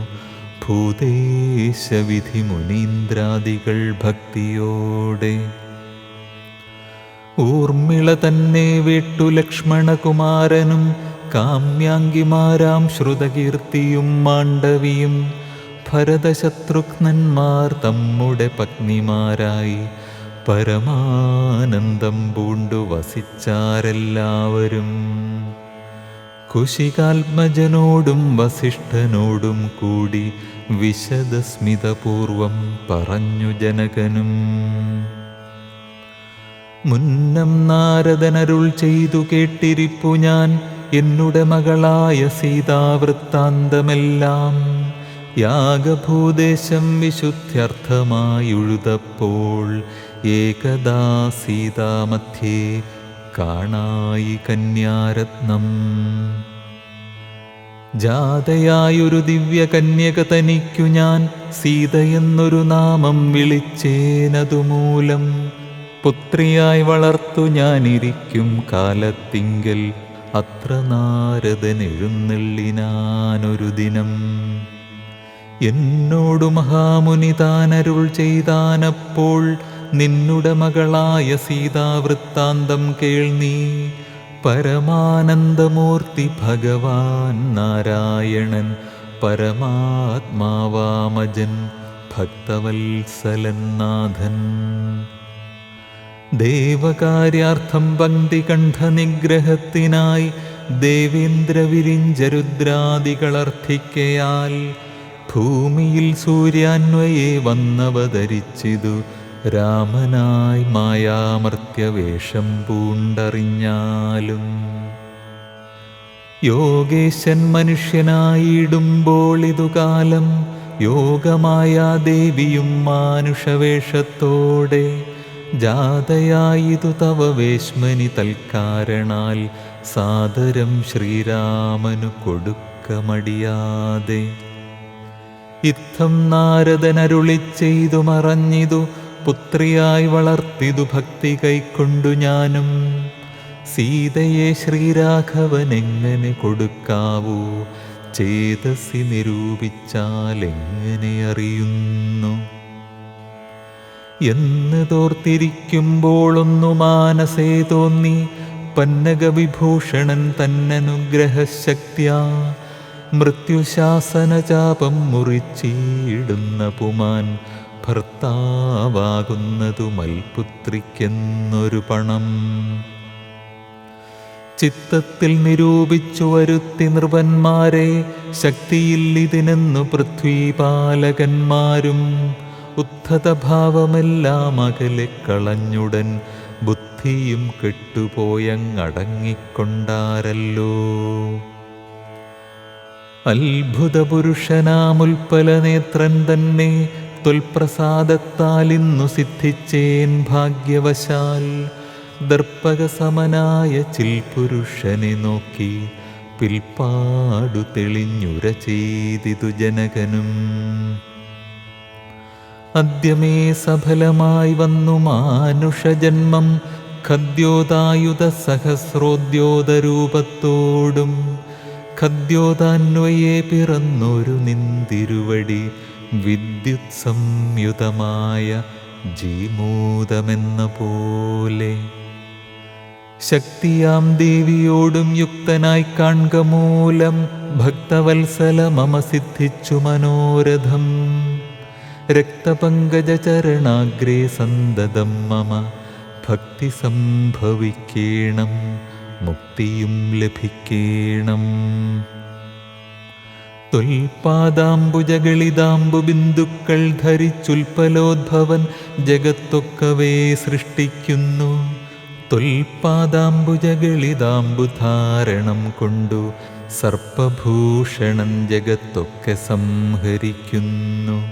ഭൂതേശവിധി മുനീന്ദ്രാദികൾ ഭക്തിയോടെ. ഊർമിള തന്നെ വിട്ടു ലക്ഷ്മണകുമാരനും കാമ്യാംഗിമാരാം ശ്രുതകീർത്തിയും മാണ്ഡവിയും ഭരതശത്രുഘ്നന്മാർ തമ്മുടെ പത്നിമാരായി പരമാനന്ദം പൂണ്ടു വസിച്ചാരെല്ലാവരും. കുശികാത്മജനോടും വസിഷ്ഠനോടും കൂടി വിശദസ്മിതപൂർവം പറഞ്ഞു ജനകനും. മുന്നം നാരദനരുൾ ചെയ്തു കേട്ടിരിപ്പു ഞാൻ എന്നുടെ മകളായ സീതാവൃത്താന്തമെല്ലാം. യാഗഭൂദേശം വിശുദ്ധ്യർത്ഥമായുഴുതപ്പോൾ ഏകദാ സീതാമധ്യേ കാണായി കന്യാരത്നം. ജാതയായൊരു ദിവ്യകന്യക തനിക്കു ഞാൻ സീതയെന്നൊരു നാമം വിളിച്ചേനതുമൂലം. പുത്രിയായി വളർത്തു ഞാനിരിക്കും കാലത്തിങ്കൽ അത്ര നാരദൻ എഴുന്നള്ളിനാനൊരു ദിനം. എന്നോടു മഹാമുനി താനരുൾ ചെയ്താനപ്പോൾ നിന്നുടെ മകളായ സീതാവൃത്താന്തം കേൾനീ. പരമാനന്ദമൂർത്തി ഭഗവാൻ നാരായണൻ പരമാത്മാവാമജൻ ഭക്തവത്സലൻ നാഥൻ. ദേവകാര്യാർത്ഥം പങ്ക്തികണ്ഠനിഗ്രഹത്തിനായി ദേവേന്ദ്രവിരിഞ്ചരുദ്രാദികളർത്ഥിക്കയാൽ ഭൂമിയിൽ സൂര്യാന്വയെ വന്നവതരിച്ചിതു രാമനായി മായാമർത്യവേഷം പൂണ്ടറിഞ്ഞാലും. യോഗേശൻ മനുഷ്യനായിടുമ്പോൾ ഇതുകാലം യോഗമായാദേവിയും മാനുഷവേഷത്തോടെ ജാതയായിതു തവ വേശ്മനി തൽക്കാരണാൽ സാദരം ശ്രീരാമനു കൊടുക്കമടിയാതെ. ഇത്തം നാരദനരുളിച്ചെയ്തു മറഞ്ഞിതു പുത്രിയായി വളർത്തിതു ഭക്തി കൈക്കൊണ്ടു ഞാനും. സീതയെ ശ്രീരാഘവനെങ്ങനെ കൊടുക്കാവൂ ചേതസി നിരൂപിച്ചാലെങ്ങനെ അറിയുന്നു എന്ന് തോർത്തിരിക്കുമ്പോളൊന്നു മാനസേ തോന്നി പന്നഗവിഭൂഷണൻ തന്നനുഗ്രഹശക്തിയാ മൃത്യുശാസനചാപം മുറിച്ചിടുന്ന പുമാൻ ഭർത്താവാകുന്നതു മൽപുത്രിക്കെന്നൊരു പണം. ചിത്തത്തിൽ നിരൂപിച്ചു വരുത്തി നൃപന്മാരെ ശക്തിയിൽ ഇതിനെന്നു പൃഥ്വീപാലകന്മാരും. ഉദ്ധതഭാവമെല്ലാം അകലെ കളഞ്ഞുടൻ ബുദ്ധിയും കെട്ടുപോയങ്ങടങ്ങിക്കൊണ്ടാരല്ലോ. അത്ഭുതപുരുഷനാമുൽപ്പലനേത്രൻ തന്നെ ത്വൽപ്രസാദത്താലിന്നു സിദ്ധിച്ചേൻ ഭാഗ്യവശാൽ. ദർപ്പകസമനായ ചിൽപുരുഷനെ നോക്കി പിൽപ്പാടു തെളിഞ്ഞുര ചെയ്തിതു ജനകനും. അദ്യമേ സഫലമായി വന്നു മാനുഷജന്മം ഖദ്യോതായുധ സഹസ്രോദ്യോതരൂപത്തോടും. ഖദ്യോതാന്വയെ പിറന്നൊരു നിന്തിരുവടി വിദ്യുത് സംയുതമായ ജീമൂതമെന്ന പോലെ. ശക്തിയാം ദേവിയോടും യുക്തനായി കാൺക മൂലം ഭക്തവത്സല മമ സിദ്ധിച്ചു മനോരഥം. രക്തപങ്കജചരണാഗ്രേ സന്തതം മമ ഭക്തി സംഭവിക്കേണം മുക്തിയും ലഭിക്കേണം. ത്വൽപാദാംബുജഗളിതാംബുബിന്ദുക്കൾ ധരിച്ചുൽപ്പലോദ്ഭവൻ ജഗത്തൊക്കവേ സൃഷ്ടിക്കുന്നു. ത്വൽപാദാംബുജഗളിതാംബുധാരണം കൊണ്ടു സർപ്പഭൂഷണൻ ജഗത്തൊക്കെ സംഹരിക്കുന്നു.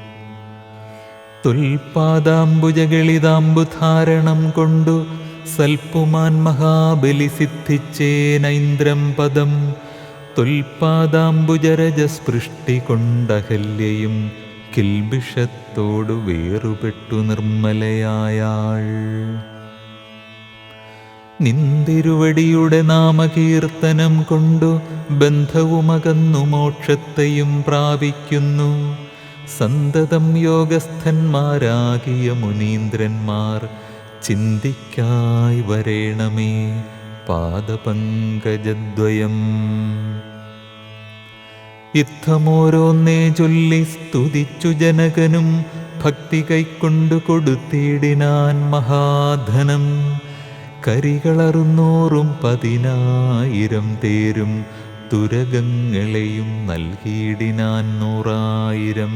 ത്വൽപാദാംബുജഗളിതാംബുധാരണം കൊണ്ടു സൽപ്പുമാൻ മഹാബലി സിദ്ധിച്ചേനൈന്ദ്രം പദം. ത്വൽപാദാംബുജരജസ്പൃഷ്ടി കൊണ്ടഹല്യയും കിൽബിഷത്തോടു വേറുപെട്ടു നിർമ്മലയായാൾ. നിന്തിരുവടിയുടെ നാമകീർത്തനം കൊണ്ടു ബന്ധവുമകന്നു മോക്ഷത്തെയും പ്രാപിക്കുന്നു. സന്തതം യോഗസ്ഥന്മാരാകിയ മുനീന്ദ്രന്മാർ ചിന്തിക്കായി വരേണമേ പാദപങ്കജദ്വയം. യുദ്ധമോരോന്നേ ചൊല്ലി സ്തുതിച്ചു ജനകനും ഭക്തി കൈക്കൊണ്ടു കൊടുത്തിടിനാൻ മഹാധനം. കരികളറുന്നൂറും 10,000 തേരും തുരകങ്ങളെയും നൽകിയിടിനാൻ 100,000.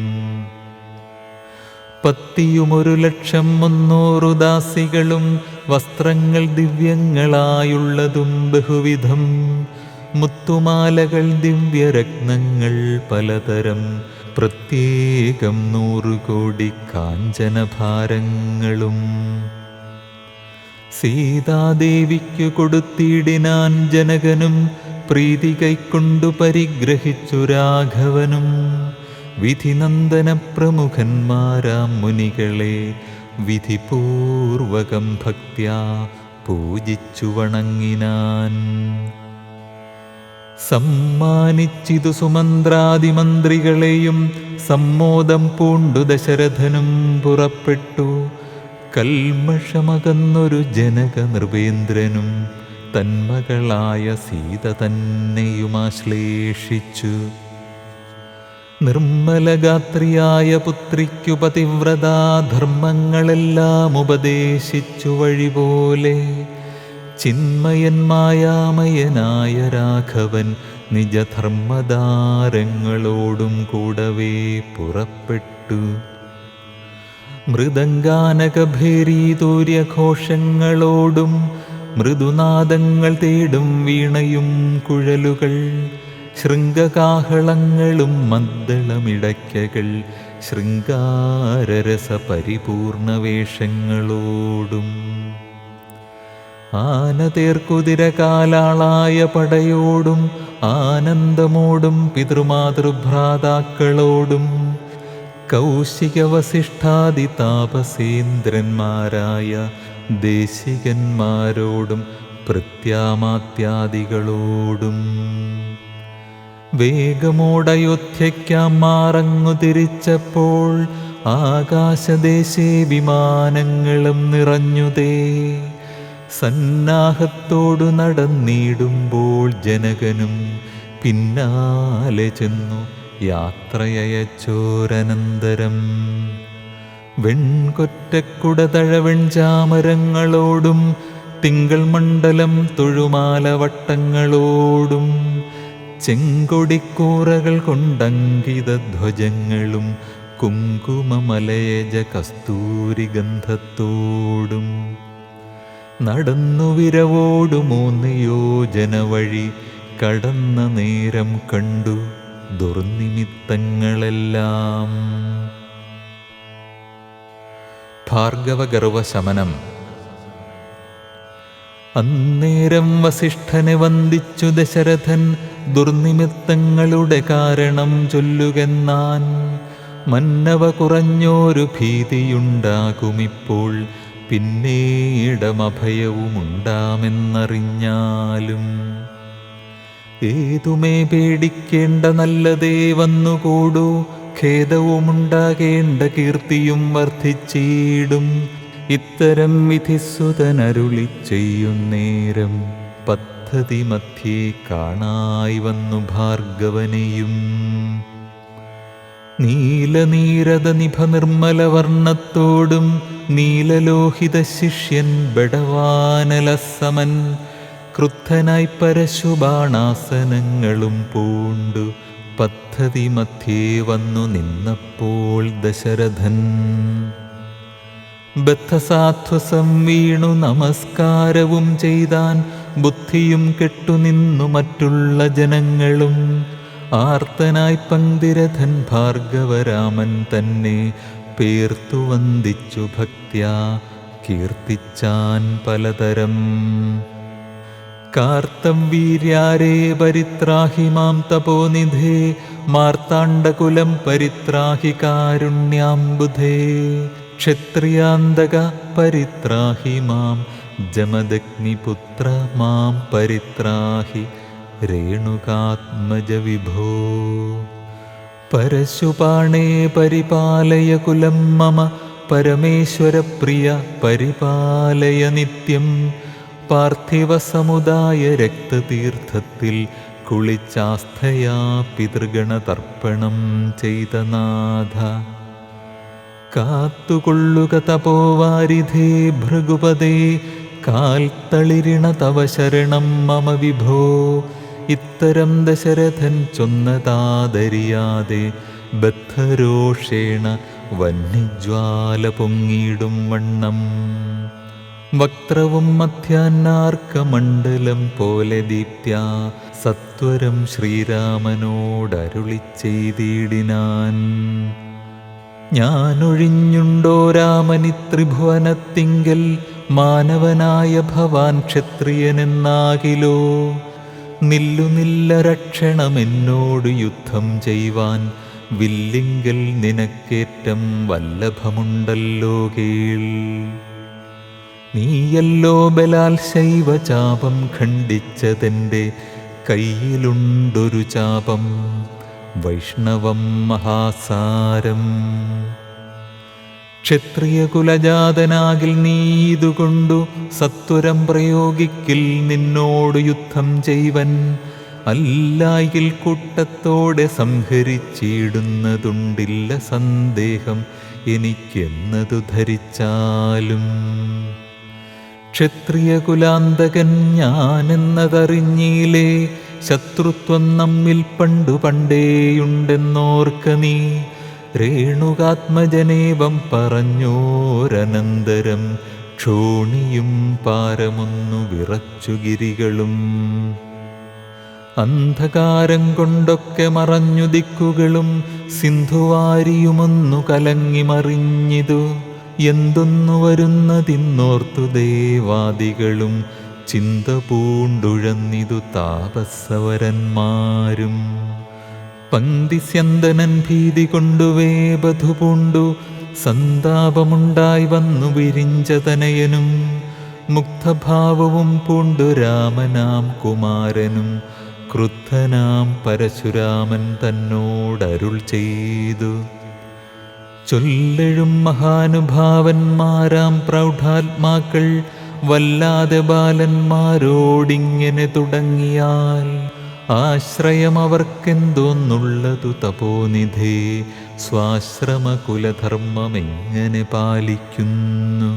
പത്തിയും 1,00,300 ദാസികളും വസ്ത്രങ്ങൾ ദിവ്യങ്ങളായുള്ളതും ബഹുവിധം. മുത്തുമാലകൾ ദിവ്യരത്നങ്ങൾ പലതരം പ്രത്യേകം 100 കോടി കാഞ്ചനഭാരങ്ങളും. സീതാദേവിക്കു കൊടുത്തിടിനാൻ ജനകനും പ്രീതി കൈക്കൊണ്ടു പരിഗ്രഹിച്ചു രാഘവനും. വിധിനന്ദന പ്രമുഖന്മാരാം മുനികളെ വിധിപൂർവകം ഭക്ത്യാ പൂജിച്ചു വണങ്ങിനാൻ. സമ്മാനിച്ചിതു സുമന്ത്രാദിമന്ത്രികളെയും സമ്മോദം പൂണ്ടു ദശരഥനും പുറപ്പെട്ടു. കൽമഷമകന്നൊരു ജനക നൃപേന്ദ്രനും തന്മകളായ സീത തന്നെയുമാശ്ലേഷിച്ചു. നിർമ്മലഗാത്രിയായ പുത്രിക്കു പതിവ്രതാധർമ്മങ്ങളെല്ലാം ഉപദേശിച്ചു വഴിപോലെ. ചിന്മയൻ മായാമയനായ രാഘവൻ നിജധർമ്മദാരങ്ങളോടും കൂടവേ പുറപ്പെട്ടു. മൃദംഗാനകഭേരീതൂര്യഘോഷങ്ങളോടും മൃദുനാദങ്ങൾ തേടും വീണയും കുഴലുകൾ, ശൃംഗകാഹളങ്ങളും മദ്ദളമിടയ്ക്കകൾ, ശൃംഗാരരസ പരിപൂർണവേഷങ്ങളോടും ആനതേർക്കുതിര കാലാളായ പടയോടും ആനന്ദമോടും പിതൃമാതൃഭ്രാതാക്കളോടും കൗശിക വസിഷ്ഠാദി താപസേന്ദ്രന്മാരായ ദേശികന്മാരോടും പ്രത്യാമാത്യാദികളോടും വേഗമോടയോധ്യയ്ക്കാം മാറങ്ങു തിരിച്ചപ്പോൾ ആകാശദേശേ വിമാനങ്ങളും നിറഞ്ഞുതേ. സന്നാഹത്തോടു നടന്നിടുമ്പോൾ ജനകനും പിന്നാലെ ചെന്നു യാത്രയച്ചോരനന്തരം. വെൺകൊറ്റക്കുടതഴവെൺചാമരങ്ങളോടും തിങ്കൾ മണ്ഡലം തൊഴുമാലവട്ടങ്ങളോടും ചെങ്കൊടിക്കൂറകൾ കൊണ്ടങ്കിതധ്വജങ്ങളും കുങ്കുമമലയജ കസ്തൂരിഗന്ധത്തോടും നടന്നു വിരവോടു 3 യോജന വഴി കടന്ന നേരം കണ്ടു ദുർനിമിത്തങ്ങളെല്ലാം. ഭാർഗവഗർവശമനം. അന്നേരം വസിഷ്ഠനെ വന്ദിച്ചു ദശരഥൻ ദുർനിമിത്തങ്ങളുടെ കാരണം ചൊല്ലുകെന്നാൻ. മന്നവ കുറഞ്ഞോരു ഭീതിയുണ്ടാകുമിപ്പോൾ, പിന്നീടമഭയവുമുണ്ടാമെന്നറിഞ്ഞാലും. ഏതുമേ പേടിക്കേണ്ട നല്ലതേ വന്നുകൂടൂ, ഖേദവുമുണ്ടാകേണ്ട കീർത്തിയും വർദ്ധിച്ചിടും. ഇത്തരം വിധിസുതനരുളി ചെയ്യുന്നേരം പദ്ധതി മധ്യേ കാണായി വന്നു ഭാർഗവനെയും. നീലനീരത നിഭ നിർമ്മലവർണ്ണത്തോടും നീലലോഹിത ശിഷ്യൻ ബടവാനലസമൻ ക്രുദ്ധനായി പരശുബാണാസനങ്ങളും പൂണ്ടു പദ്ധതി മധ്യേ വന്നു നിന്നപ്പോൾ ദശരഥൻ ബദ്ധസാധ്വസം വീണു നമസ്കാരവും ചെയ്താൻ. ബുദ്ധിയും കെട്ടുനിന്നു മറ്റുള്ള ജനങ്ങളും ആർത്തനായി പങ്ക്തിരഥൻ ഭാർഗവരാമൻ തന്നെ പേർത്തു വന്ദിച്ചു ഭക്ത്യാ കീർത്തിച്ചാൻ പലതരം. കാർത്തവീര്യാരേ പരിത്രാഹി മാം തപോനിധേ, മാർത്താണ്ഡകുലം പരിത്രാഹി കാരുണ്യാംബുധേ. ക്ഷത്രിയാന്തക പരിത്രാഹി മാം, ജമദഗ്നിപുത്ര മാം പരിത്രാഹി രേണുകാത്മജ വിഭോ. പരശുപാണേ പരിപാലയ കുലം മമ, പരമേശ്വരപ്രിയ പരിപാലയ നിത്യം. പാർത്ഥിവ സമുദായ രക്തതീർത്ഥത്തിൽ കുളിച്ചാസ്ഥയാ പിതൃഗണതർപ്പണം ചെയ്ത നാഥ. കാത്തുകൊള്ളുക തപോവാരിധേ ഭൃഗുപദേ, കാൽത്തളിരിണ തവ ശരണം മമ വിഭോ. ഇത്തരം ദശരഥൻ ചൊന്നതാദരിയാതെ ബദ്ധരോഷേണ വഹ്നിജ്വാല പൊങ്ങിയിടും വണ്ണം. വക്ത്രവും മധ്യാഹ്നാർക്കമണ്ഡലം പോലെ ദീപ്ത്യാ സത്വരം ശ്രീരാമനോടരുളി ചെയ്തിടിനാൻ. ഞാനൊഴിഞ്ഞുണ്ടോ രാമനി ത്രിഭുവനത്തിങ്കൽ, മാനവനായ ഭവാൻ ക്ഷത്രിയനെന്നാകിലോ. നില്ലുനില്ല രക്ഷണമെന്നോട് യുദ്ധം ചെയ്വാൻ, വില്ലിങ്കൽ നിനക്കേറ്റം വല്ലഭമുണ്ടല്ലോ കേൾ. നീയല്ലോ ബലാൽ ശൈവചാപം ഖണ്ഡിച്ചതെൻ്റെ കയ്യിലുണ്ടൊരു ചാപം, വൈഷ്ണവം മഹാസാരം. ക്ഷത്രിയകുലജാതനാകിൽ നീതുകൊണ്ടു സത്വരം പ്രയോഗിക്കിൽ നിന്നോട് യുദ്ധം ചെയ്വൻ. അല്ലായിൽ കൂട്ടത്തോടെ സംഹരിച്ചിടുന്നതുണ്ടില്ല സന്ദേഹം എനിക്കെന്നതു ധരിച്ചാലും. ക്ഷത്രിയകുലാന്തകൻ ഞാനെന്നതറിഞ്ഞീലേ, ശത്രുത്വം നമ്മിൽ പണ്ടു പണ്ടേയുണ്ടെന്നോർക്ക നീ. രേണുകാത്മജനേവം പറഞ്ഞോരനന്തരം, ക്ഷോണിയും പാരമൊന്നു വിറച്ചു ഗിരികളും. അന്ധകാരം കൊണ്ടൊക്കെ മറഞ്ഞു ദിക്കുകളും, സിന്ധുവാരിയുമൊന്നു കലങ്ങി മറിഞ്ഞിതു. എന്തൊന്നു വരുന്നതിന്നോർത്തു ദേവാദികളും, ചിന്ത പൂണ്ടുഴന്നിതു താപസവരന്മാരും. പങ്ക്തിസ്യന്തനൻ ഭീതി കൊണ്ടു വേപധു പൂണ്ടു, സന്താപമുണ്ടായി വന്നു വിരിഞ്ചതനയനും. മുക്തഭാവവും പൂണ്ടു രാമനാം കുമാരനും, ക്രുദ്ധനാം പരശുരാമൻ തന്നോടരുൾ ചെയ്തു. ചൊല്ലഴും മഹാനുഭാവന്മാരാം പ്രൗഢാത്മാക്കൾ, വല്ലാതെ ബാലന്മാരോടിങ്ങനെ തുടങ്ങിയാൽ. ആശ്രയം അവർക്കെന്തോന്നുള്ളതു തപോനിധേ, സ്വാശ്രമകുലധർമ്മമെങ്ങനെ പാലിക്കുന്നു.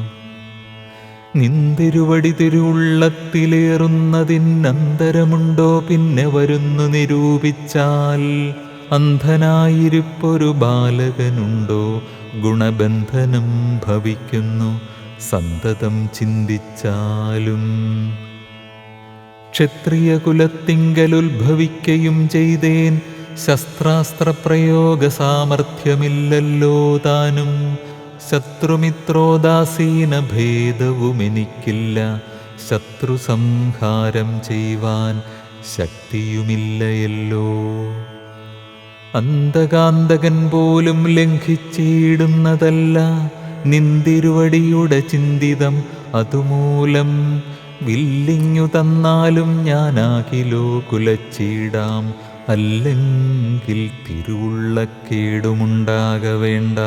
നിന്തിരുവടി തിരുവുള്ളത്തിലേറുന്നതിനന്തരമുണ്ടോ പിന്നെ വരുന്നു നിരൂപിച്ചാൽ. അന്ധനായിരിപ്പൊരു ബാലകനുണ്ടോ, ഗുണബന്ധനം ഭവിക്കുന്നു സന്തതം ചിന്തിച്ചാലും. ക്ഷത്രിയകുലത്തിങ്കലുദ്ഭവിക്കയും ചെയ്തേൻ, ശസ്ത്രാസ്ത്രപ്രയോഗ സാമർഥ്യമില്ലല്ലോ താനും. ശത്രുമിത്രോദാസീന ഭേദവുമെനിക്കില്ല, ശത്രുസംഹാരം ചെയ്യുവാൻ ശക്തിയുമില്ലയല്ലോ. അന്തകാന്തകൻ പോലും ലംഘിച്ചിടുന്നതല്ല നിന്തിരുവടിയുടെ ചിന്തിതം, അതുമൂലം വില്ലിങ്ങു തന്നാലും ഞാനാകിലോ കുലച്ചീടാം. അല്ലെങ്കിൽ തിരുവുള്ളക്കേടുമുണ്ടാകവേണ്ട.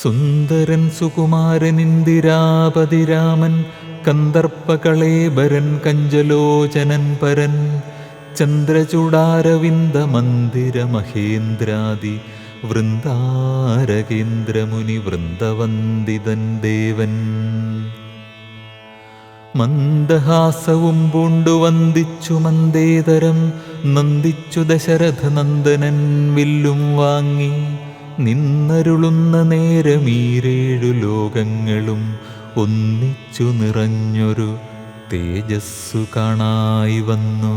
സുന്ദരൻ സുകുമാരനിന്ദിരാപതി രാമൻ, കന്ദർപ്പകളേബരൻ കഞ്ചലോചനൻ പരൻ. ചന്ദ്രചൂടാരവിന്ദ മന്ദിര മഹേന്ദ്രാദി വൃന്ദാരകേന്ദ്രമുനി വൃന്ദവന്ദിതൻ ദേവൻ. മന്ദഹാസവും പൂണ്ടു വന്ദിച്ചു മന്ദേതരം, നന്ദിച്ചു ദശരഥ നന്ദനൻ വില്ലും വാങ്ങി. നിന്നരുളുന്ന നേരമീരേഴു ലോകങ്ങളും ഒന്നിച്ചു നിറഞ്ഞൊരു തേജസ്സു കാണായി വന്നു.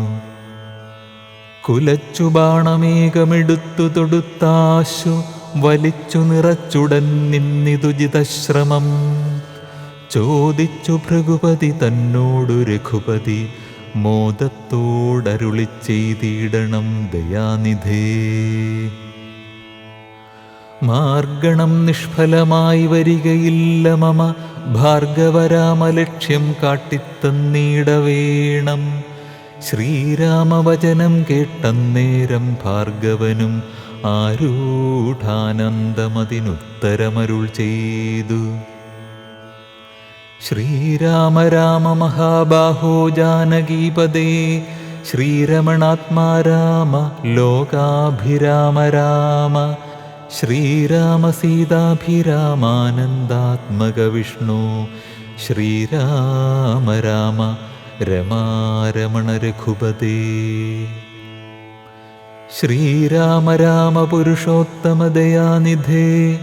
കുലച്ചു ബാണമേകമെടുത്തു തൊടുത്താശു, വലിച്ചു നിറച്ചുടൻ നിന്നിതുജിതശ്രമം. ചോദിച്ചു ഭൃഗുപതി തന്നോടു രഘുപതി, മോദത്തോടരുളി ചെയ്തിടണം ദയാനിധേ. മാർഗണം നിഷ്ഫലമായി വരികയില്ല മമ, ഭാർഗവരാമലക്ഷ്യം കാട്ടിത്തന്നീടവേണം. ശ്രീരാമവചനം കേട്ടന്നേരം ഭാർഗവനും ആരൂഢാനന്ദമതിനുത്തരമരുൾ ചെയ്തു. ശ്രീരാമ രാമ മഹാബാഹോ ജാനകീപദേ, ശ്രീരമണാത്മാ രാമ ലോകാഭിരാമ രാമ ശ്രീരാമ സീതാഭിരാമാനന്ദാത്മക വിഷ്ണു ശ്രീരാമ രാമ രമാരമണ രഘുപതേ ശ്രീരാമ രാമ പുരുഷോത്തമ ദയാനിധേ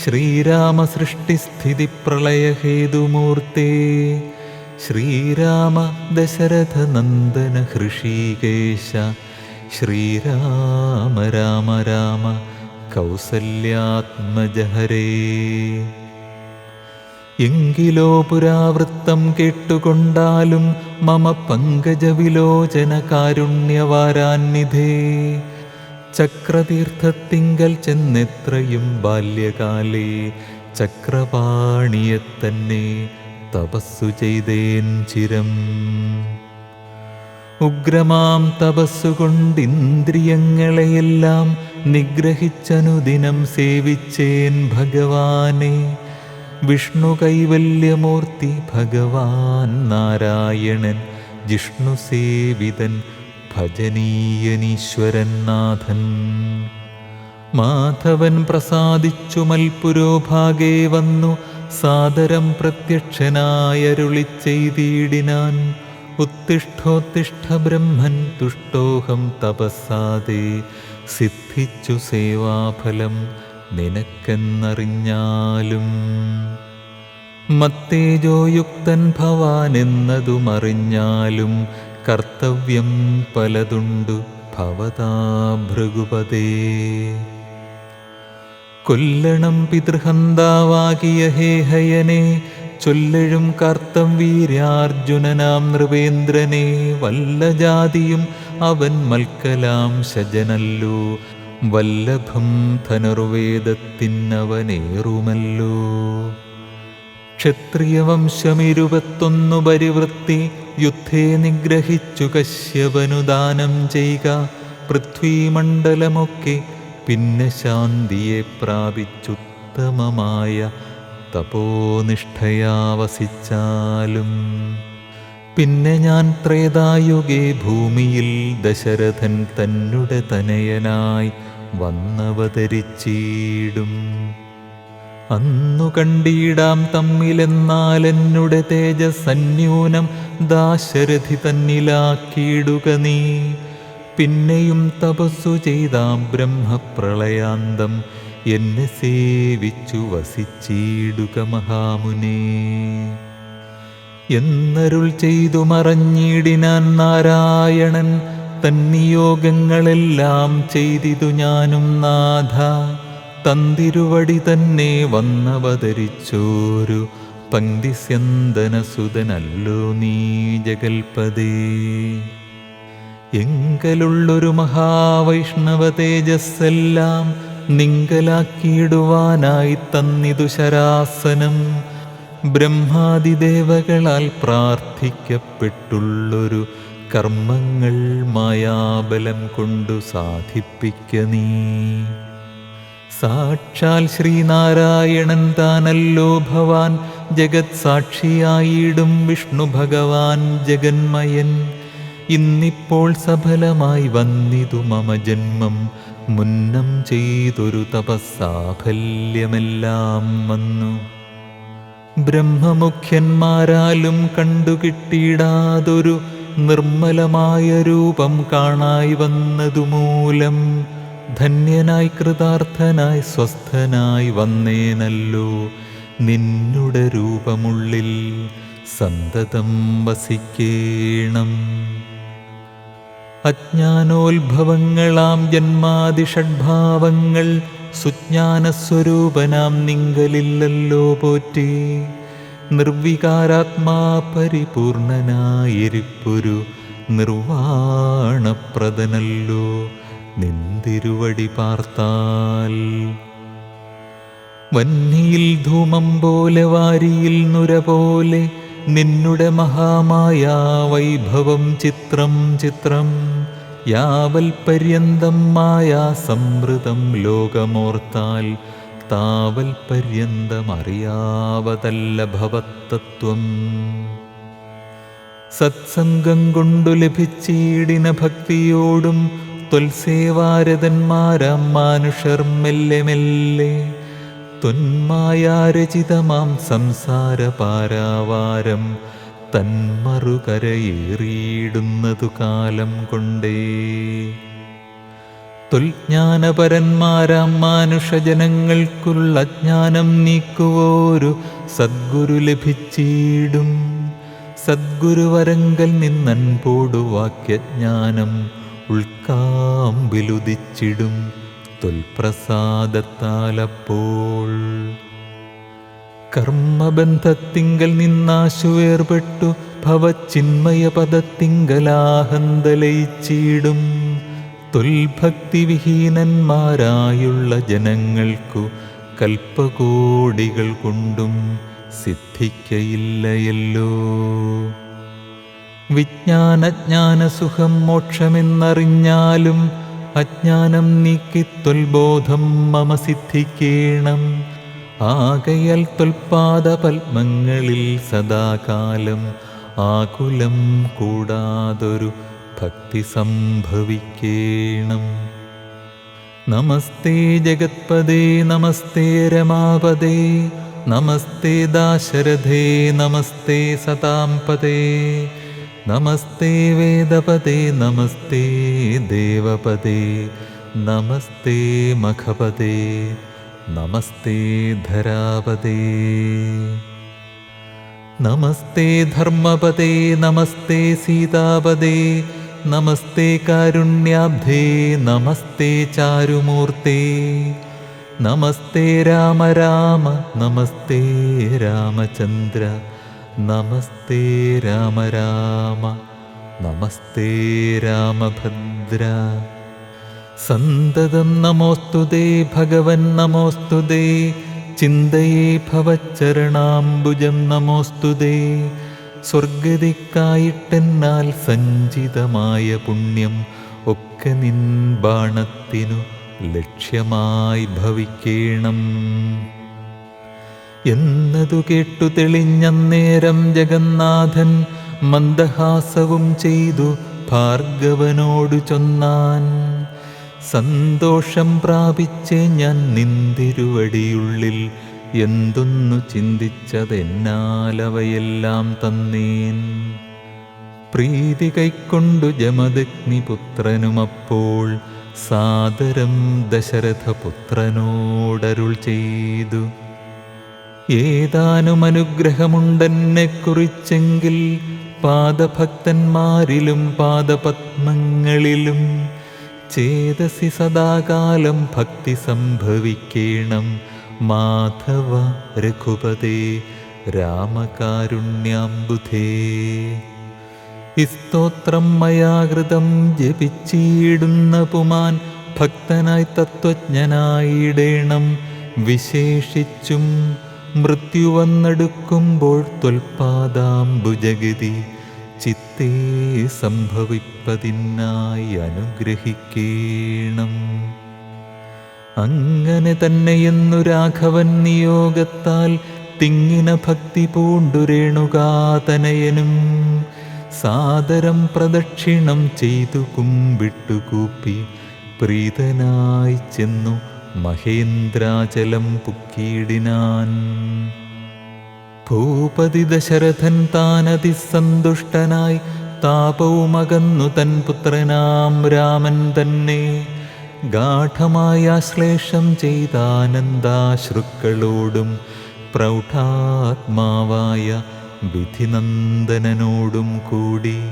ശ്രീരാമ സൃഷ്ടിസ്ഥിതി പ്രളയഹേതുമൂർത്തേ ശ്രീരാമ ദശരഥ നന്ദന ഹൃഷീകേശ ശ്രീരാമ രാമ രാമ കൗസല്യാത്മജ ഹരേ. എങ്കിലോ പുരാവൃത്തം കേട്ടുകൊണ്ടാലും മമ പങ്കജവിലോചന കാരുണ്യവാരാന്നിധേ ചക്രതീർത്ഥത്തിങ്കൽ ചെന്നെത്രയും ബാല്യകാലേ ചക്രപാണിയെത്തന്നെ തപസ്സു ചെയ്തേൻ ചിരം. ഉഗ്രമാം തപസ്സുകൊണ്ടിന്ദ്രിയങ്ങളെയെല്ലാം നിഗ്രഹിച്ചനുദിനം സേവിച്ചേൻ ഭഗവാനെ. വിഷ്ണു കൈവല്യമൂർത്തി ഭഗവാൻ നാരായണൻ ജിഷ്ണു സേവിതൻ ഭജനീയനീശ്വരൻ നാഥൻ. മാധവൻ പ്രസാദിച്ചു മൽപുരോഭാഗേ വന്നു സാദരം പ്രത്യക്ഷനായരുളിച്ചെയ്തിടിനാൻ. ഉത്തിഷ്ഠോത്തിഷ്ഠ ബ്രഹ്മൻ തുഷ്ടോഹം തപസ്സാദേ സിദ്ധിച്ചു സേവാഫലം നിനക്കെന്നറിഞ്ഞാലും. മത്തേജോയുക്തൻ ഭവാൻ എന്നതുമറിഞ്ഞാലും കർത്തവ്യം പലതുണ്ടു ഭവതാ ഭൃഗുപതേ. കൊല്ലണം പിതൃഹന്താവാകിയ ഹേഹയനെ ചൊല്ലഴും കാർത്തവീര്യാർജുനനാം നൃപേന്ദ്രനെ. വല്ല ജാതിയും അവൻ മൽക്കലാം ശജനല്ലോ വല്ലഭം ധനുർവേദത്തിനവനേറുമല്ലോ. ക്ഷത്രിയവംശം 21 പരിവൃത്തി യുദ്ധേ നിഗ്രഹിച്ചു കശ്യപനു ദാനം ചെയ്യുക. പൃഥ്വീമണ്ഡലമൊക്കെ പിന്നെ ശാന്തിയെ പ്രാപിച്ചുത്തമമായ തപോനിഷ്ഠയാ വസിച്ചാലും. പിന്നെ ഞാൻ ത്രേതായുഗേ ഭൂമിയിൽ ദശരഥൻ തന്നുടെ തനയനായി വന്നവതരിച്ചിടും. അന്നു കണ്ടിടാം തമ്മിലെന്നാലെന്നുടെ തേജസ്സന്യൂനം ദാശരഥി തന്നിലാക്കിയിടുക നീ. പിന്നെയും തപസ്സു ചെയ്താം ബ്രഹ്മപ്രളയാന്തം എന്നെ സേവിച്ചു വസിച്ചിടുക മഹാമുനേ. എന്നരുൾ ചെയ്തു മറഞ്ഞിടിനാൻ നാരായണൻ തന്നിയോഗങ്ങളെല്ലാം ചെയ്തിതു ഞാനും നാഥ. തന്തിരുവടി തന്നെ വന്നവതരിച്ചോരു പങ്ക്തിസ്യന്തനസുതനല്ലോ നീ ജഗൽപദേ. എങ്കലുള്ളൊരു മഹാവൈഷ്ണവ തേജസ്സെല്ലാം നിങ്കലാക്കിയിടുവാനായി തന്നിതു ശരാസനം. ബ്രഹ്മാദിദേവകളാൽ പ്രാർത്ഥിക്കപ്പെട്ടുള്ളൊരു കർമ്മങ്ങൾ മായാബലം കൊണ്ടു സാധിപ്പിക്ക നീ. സാക്ഷാൽ ശ്രീനാരായണൻ താനല്ലോ ഭവാൻ ജഗത് സാക്ഷിയായിടും വിഷ്ണു ഭഗവാൻ ജഗന്മയൻ. ഇന്നിപ്പോൾ സഫലമായി വന്നിതു മമ ജന്മം മുന്നം ചെയ്തൊരു തപസ്സാഫല്യമെല്ലാം വന്നു. ബ്രഹ്മമുഖ്യന്മാരാലും കണ്ടുകിട്ടിയിടാതൊരു നിർമ്മലമായ രൂപം കാണായി വന്നതുമൂലം ധന്യനായി കൃതാർത്ഥനായി സ്വസ്ഥനായി വന്നേനല്ലോ നിന്നുടെ രൂപമുള്ളിൽ സന്തതം വസിക്കേണം. അജ്ഞാനോത്ഭവങ്ങളാം ജന്മാദിഷഡ്ഭാവങ്ങൾ സുജ്ഞാനസ്വരൂപനാം നിങ്കലില്ലല്ലോ പോറ്റി. നിർവികാരാത്മാ പരിപൂർണനായിരിപ്പൊരു നിർവാണപ്രദനല്ലോ നിന്തിരുവടി പാർത്താൽ. വന്നിയിൽ ധൂമം പോലെ വാരിയിൽ നുര പോലെ നിന്നുടെ മഹാമായ വൈഭവം ചിത്രം ചിത്രം. യാവൽ പര്യന്തം മായാ സംവൃതം ലോകമോർത്താൽ താവൽ പര്യന്തമറിയാവതല്ല ഭവത്തത്വം. സത്സംഗം കൊണ്ടു ലഭിച്ചീടിന ഭക്തിയോടും ത്വൽസേവാരതന്മാരാം മാനുഷർ മെല്ലെ മെല്ലെ ത്വന്മായാരചിതമാം സംസാര പാരാവാരം തന്മറുകരയേറിയിടുന്നതു കാലം കൊണ്ടേ. ത്വൽജ്ഞാനപരന്മാരാം മാനുഷജനങ്ങൾക്കുള്ള അജ്ഞാനം നീക്കുവോരു സദ്ഗുരു ലഭിച്ചിടും. സദ്ഗുരുവരങ്കൽ നിന്നൻപോടു വാക്യജ്ഞാനം ഉൾക്കാമ്പിലുദിച്ചിടും ത്വൽപ്രസാദത്താലപ്പോൾ. കർമ്മബന്ധത്തിങ്കൽ നിന്നാശുവേർപെട്ടു ഭവചിന്മയപദത്തിങ്കലാഹന്തലയിച്ചിടും. ത്വൽഭക്തിവിഹീനന്മാരായുള്ള ജനങ്ങൾക്കു കൽപ്പകോടികൾ കൊണ്ടും സിദ്ധിക്കയില്ലയല്ലോ. വിജ്ഞാനജ്ഞാനസുഖം മോക്ഷമെന്നറിഞ്ഞാലും അജ്ഞാനം നീക്കി ത്വൽബോധം മമ സിദ്ധിക്കേണം. ആകയാൽ ത്വൽപാദപത്മങ്ങളിൽ സദാകാലം ആകുലം കൂടാതൊരു ഭക്തി സംഭവിക്കേണം. നമസ്തേ ജഗത്പദേ നമസ്തേ രമാപദേ നമസ്തേ ദാശരഥേ നമസ്തേ സതാംപദേ നമസ്തേ വേദപദേ നമസ്തേ ദേവപദേ നമസ്തേ മഖപദേ നമസ്തേ ധരാപദേ നമസ്തേ ധർമ്മപദേ നമസ്തേ സീതാപദേ നമസ്തേ കാരുണ്യാബ്ധേ നമസ്തേ ചാരുമൂർത്തേ നമസ്തേ രാമ രാമ നമസ്തേ രാമചന്ദ്ര നമസ്തേ രാമ രാമ നമസ്തേ രാമഭദ്ര. സന്തതം നമോസ്തുതേ ഭഗവൻ നമോസ്തുതേ ചിന്തയേ ഭവച്ചരണാംബുജം നമോസ്തുതേ. സ്വർഗതിക്കായിട്ടെന്നാൽ സഞ്ചിതമായ പുണ്യം ഒക്കെ നിൻ ബാണത്തിനു ലക്ഷ്യമായി ഭവിക്കേണം എന്നതു കേട്ടു തെളിഞ്ഞന്നേരം ജഗന്നാഥൻ മന്ദഹാസവും ചെയ്തു ഭാർഗവനോടു ചൊന്നാൻ. സന്തോഷം പ്രാപിച്ചേ ഞാൻ നിന്തിരുവടിയുള്ളിൽ എന്തൊന്നു ചിന്തിച്ചതെന്നാലവയെല്ലാം തന്നേൻ. പ്രീതി കൈക്കൊണ്ടു ജമദഗ്നിപുത്രനുമപ്പോൾ സാദരം ദശരഥപുത്രനോടരുൾ ചെയ്തു. ഏതാനും അനുഗ്രഹമുണ്ടെന്നെക്കുറിച്ചെങ്കിൽ പാദഭക്തന്മാരിലും പാദപത്മങ്ങളിലും ചേതസി സദാകാലം ഭക്തി സംഭവിക്കേണം. മാധവ രഘുപതേ രാമകാരുണ്യാംബുധേ. സ്തോത്രം മയാകൃതം ജപിച്ചിടുന്ന പുമാൻ ഭക്തനായി തത്വജ്ഞനായിടേണം. വിശേഷിച്ചും മൃത്യു വന്നെടുക്കുമ്പോൾ ത്വൽപാദാംബുജഗതി ചിത്തേ സംഭവിപ്പതിനായി അനുഗ്രഹിക്കേണം. അങ്ങനെ തന്നെയെന്നു രാഘവൻ നിയോഗത്താൽ തിങ്ങിന ഭക്തി പൂണ്ടു രേണുകാതനയനും സാദരം പ്രദക്ഷിണം ചെയ്തു കുമ്പിട്ടുകൂപ്പി പ്രീതനായി ചെന്നു മഹേന്ദ്രാചലം പുക്കിയിടിനാൻ. ഭൂപതി ദശരഥൻ താനതിസന്തുഷ്ടനായി താപവുമകന്നു തൻ പുത്രനാം രാമൻ തന്നെ ഗാഠമായ ആശ്ലേഷം ചെയ്താനന്ദാശ്രുക്കളോടും പ്രൗഢാത്മാവായ വിധിനന്ദനനോടും കൂടി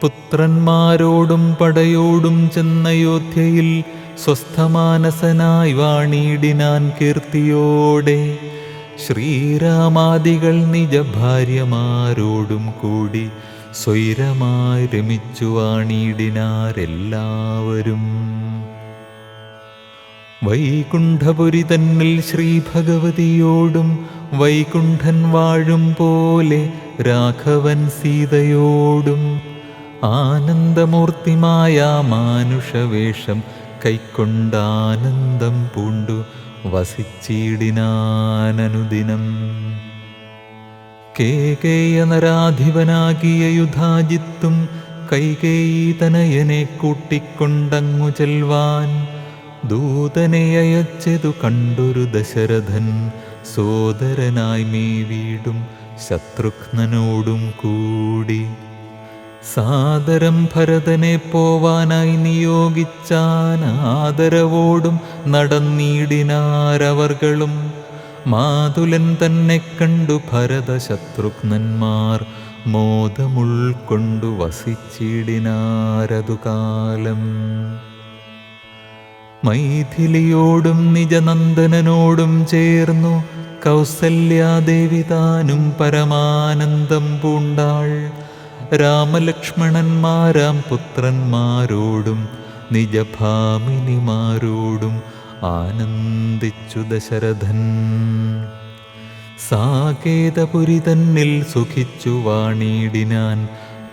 പുത്രന്മാരോടും പടയോടും ചെന്നയോധ്യയിൽ സ്വസ്ഥമാനസനായി വാണിടിനാൻ കീർത്തിയോടെ. ശ്രീരാമാദികൾ നിജഭാര്യമാരോടും കൂടി സ്വൈരമായി രമിച്ചു വാണിടിനാരെല്ലാവരും. വൈകുണ്ഠപുരി തന്നിൽ ശ്രീഭഗവതിയോടും വൈകുണ്ഠൻ വാഴും പോലെ രാഘവൻ സീതയോടും ആനന്ദമൂർത്തിമായ മാനുഷവേഷം കൈക്കൊണ്ടാനന്ദം പൂണ്ടു വസിച്ചിടിനാനനുദിനം. കേകേയ നരാധിപനാകിയ യുധാജിത്തും കൈകേയി തനയനെ കൂട്ടിക്കൊണ്ടങ്ങു ചെൽവാൻ ദൂതനെ അയച്ചതു കണ്ടൊരു ദശരഥൻ സോദരനായി മീ വീടും ശത്രുഘ്നനോടും കൂടി സാദരം ഭരതനെ പോവാനായി നിയോഗിച്ചാൻ ആദരവോടും നടന്നിടിനാരവർകളും മാതുലൻ തന്നെ കണ്ടു ഭരത ശത്രുഘ്നന്മാർ മോദമുൾക്കൊണ്ടു വസിച്ചിടിനാരതു കാലം മൈഥിലിയോടും നിജനന്ദനോടും ചേർന്നു കൗസല്യാദേവി താനും പരമാനന്ദം പൂണ്ടാൾ രാമലക്ഷ്മണന്മാരാം പുത്രന്മാരോടും നിജഭാമിനിമാരോടും ആനന്ദിച്ചു ദശരഥൻ സാകേതപുരി തന്നിൽ സുഖിച്ചു വാണിടിനാൻ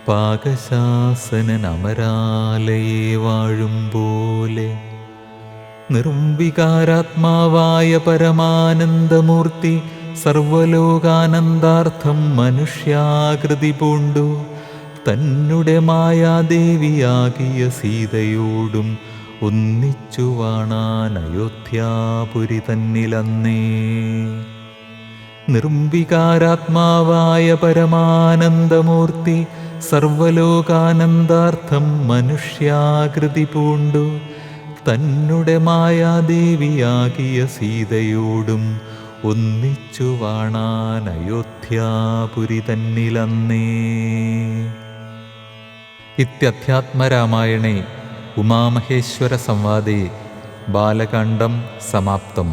പാകശാസനൻ അമരാലയെ വാഴും പോലെ നിർവികാരാത്മാവായ പരമാനന്ദമൂർത്തി സർവലോകാനന്ദാർത്ഥം മനുഷ്യാകൃതി പൂണ്ടു തന്നെ മായാദേവിയാകിയ സീതയോടും ഒന്നിച്ചു വാണാൻ അയോധ്യാപുരി തന്നിലന്നേ നിർവികാരാത്മാവായ പരമാനന്ദമൂർത്തി സർവലോകാനന്ദാർത്ഥം മനുഷ്യാകൃതി പൂണ്ടു തന്നെ മായാദേവിയാകിയ സീതയോടും ഒന്നിച്ചു വാണാൻ അയോധ്യാപുരി തന്നിലന്നേ. ഇത്യധ്യാത്മരാമായണേ ഉമാമഹേശ്വര സംവാദേ ബാലകാണ്ഡം സമാപ്തം.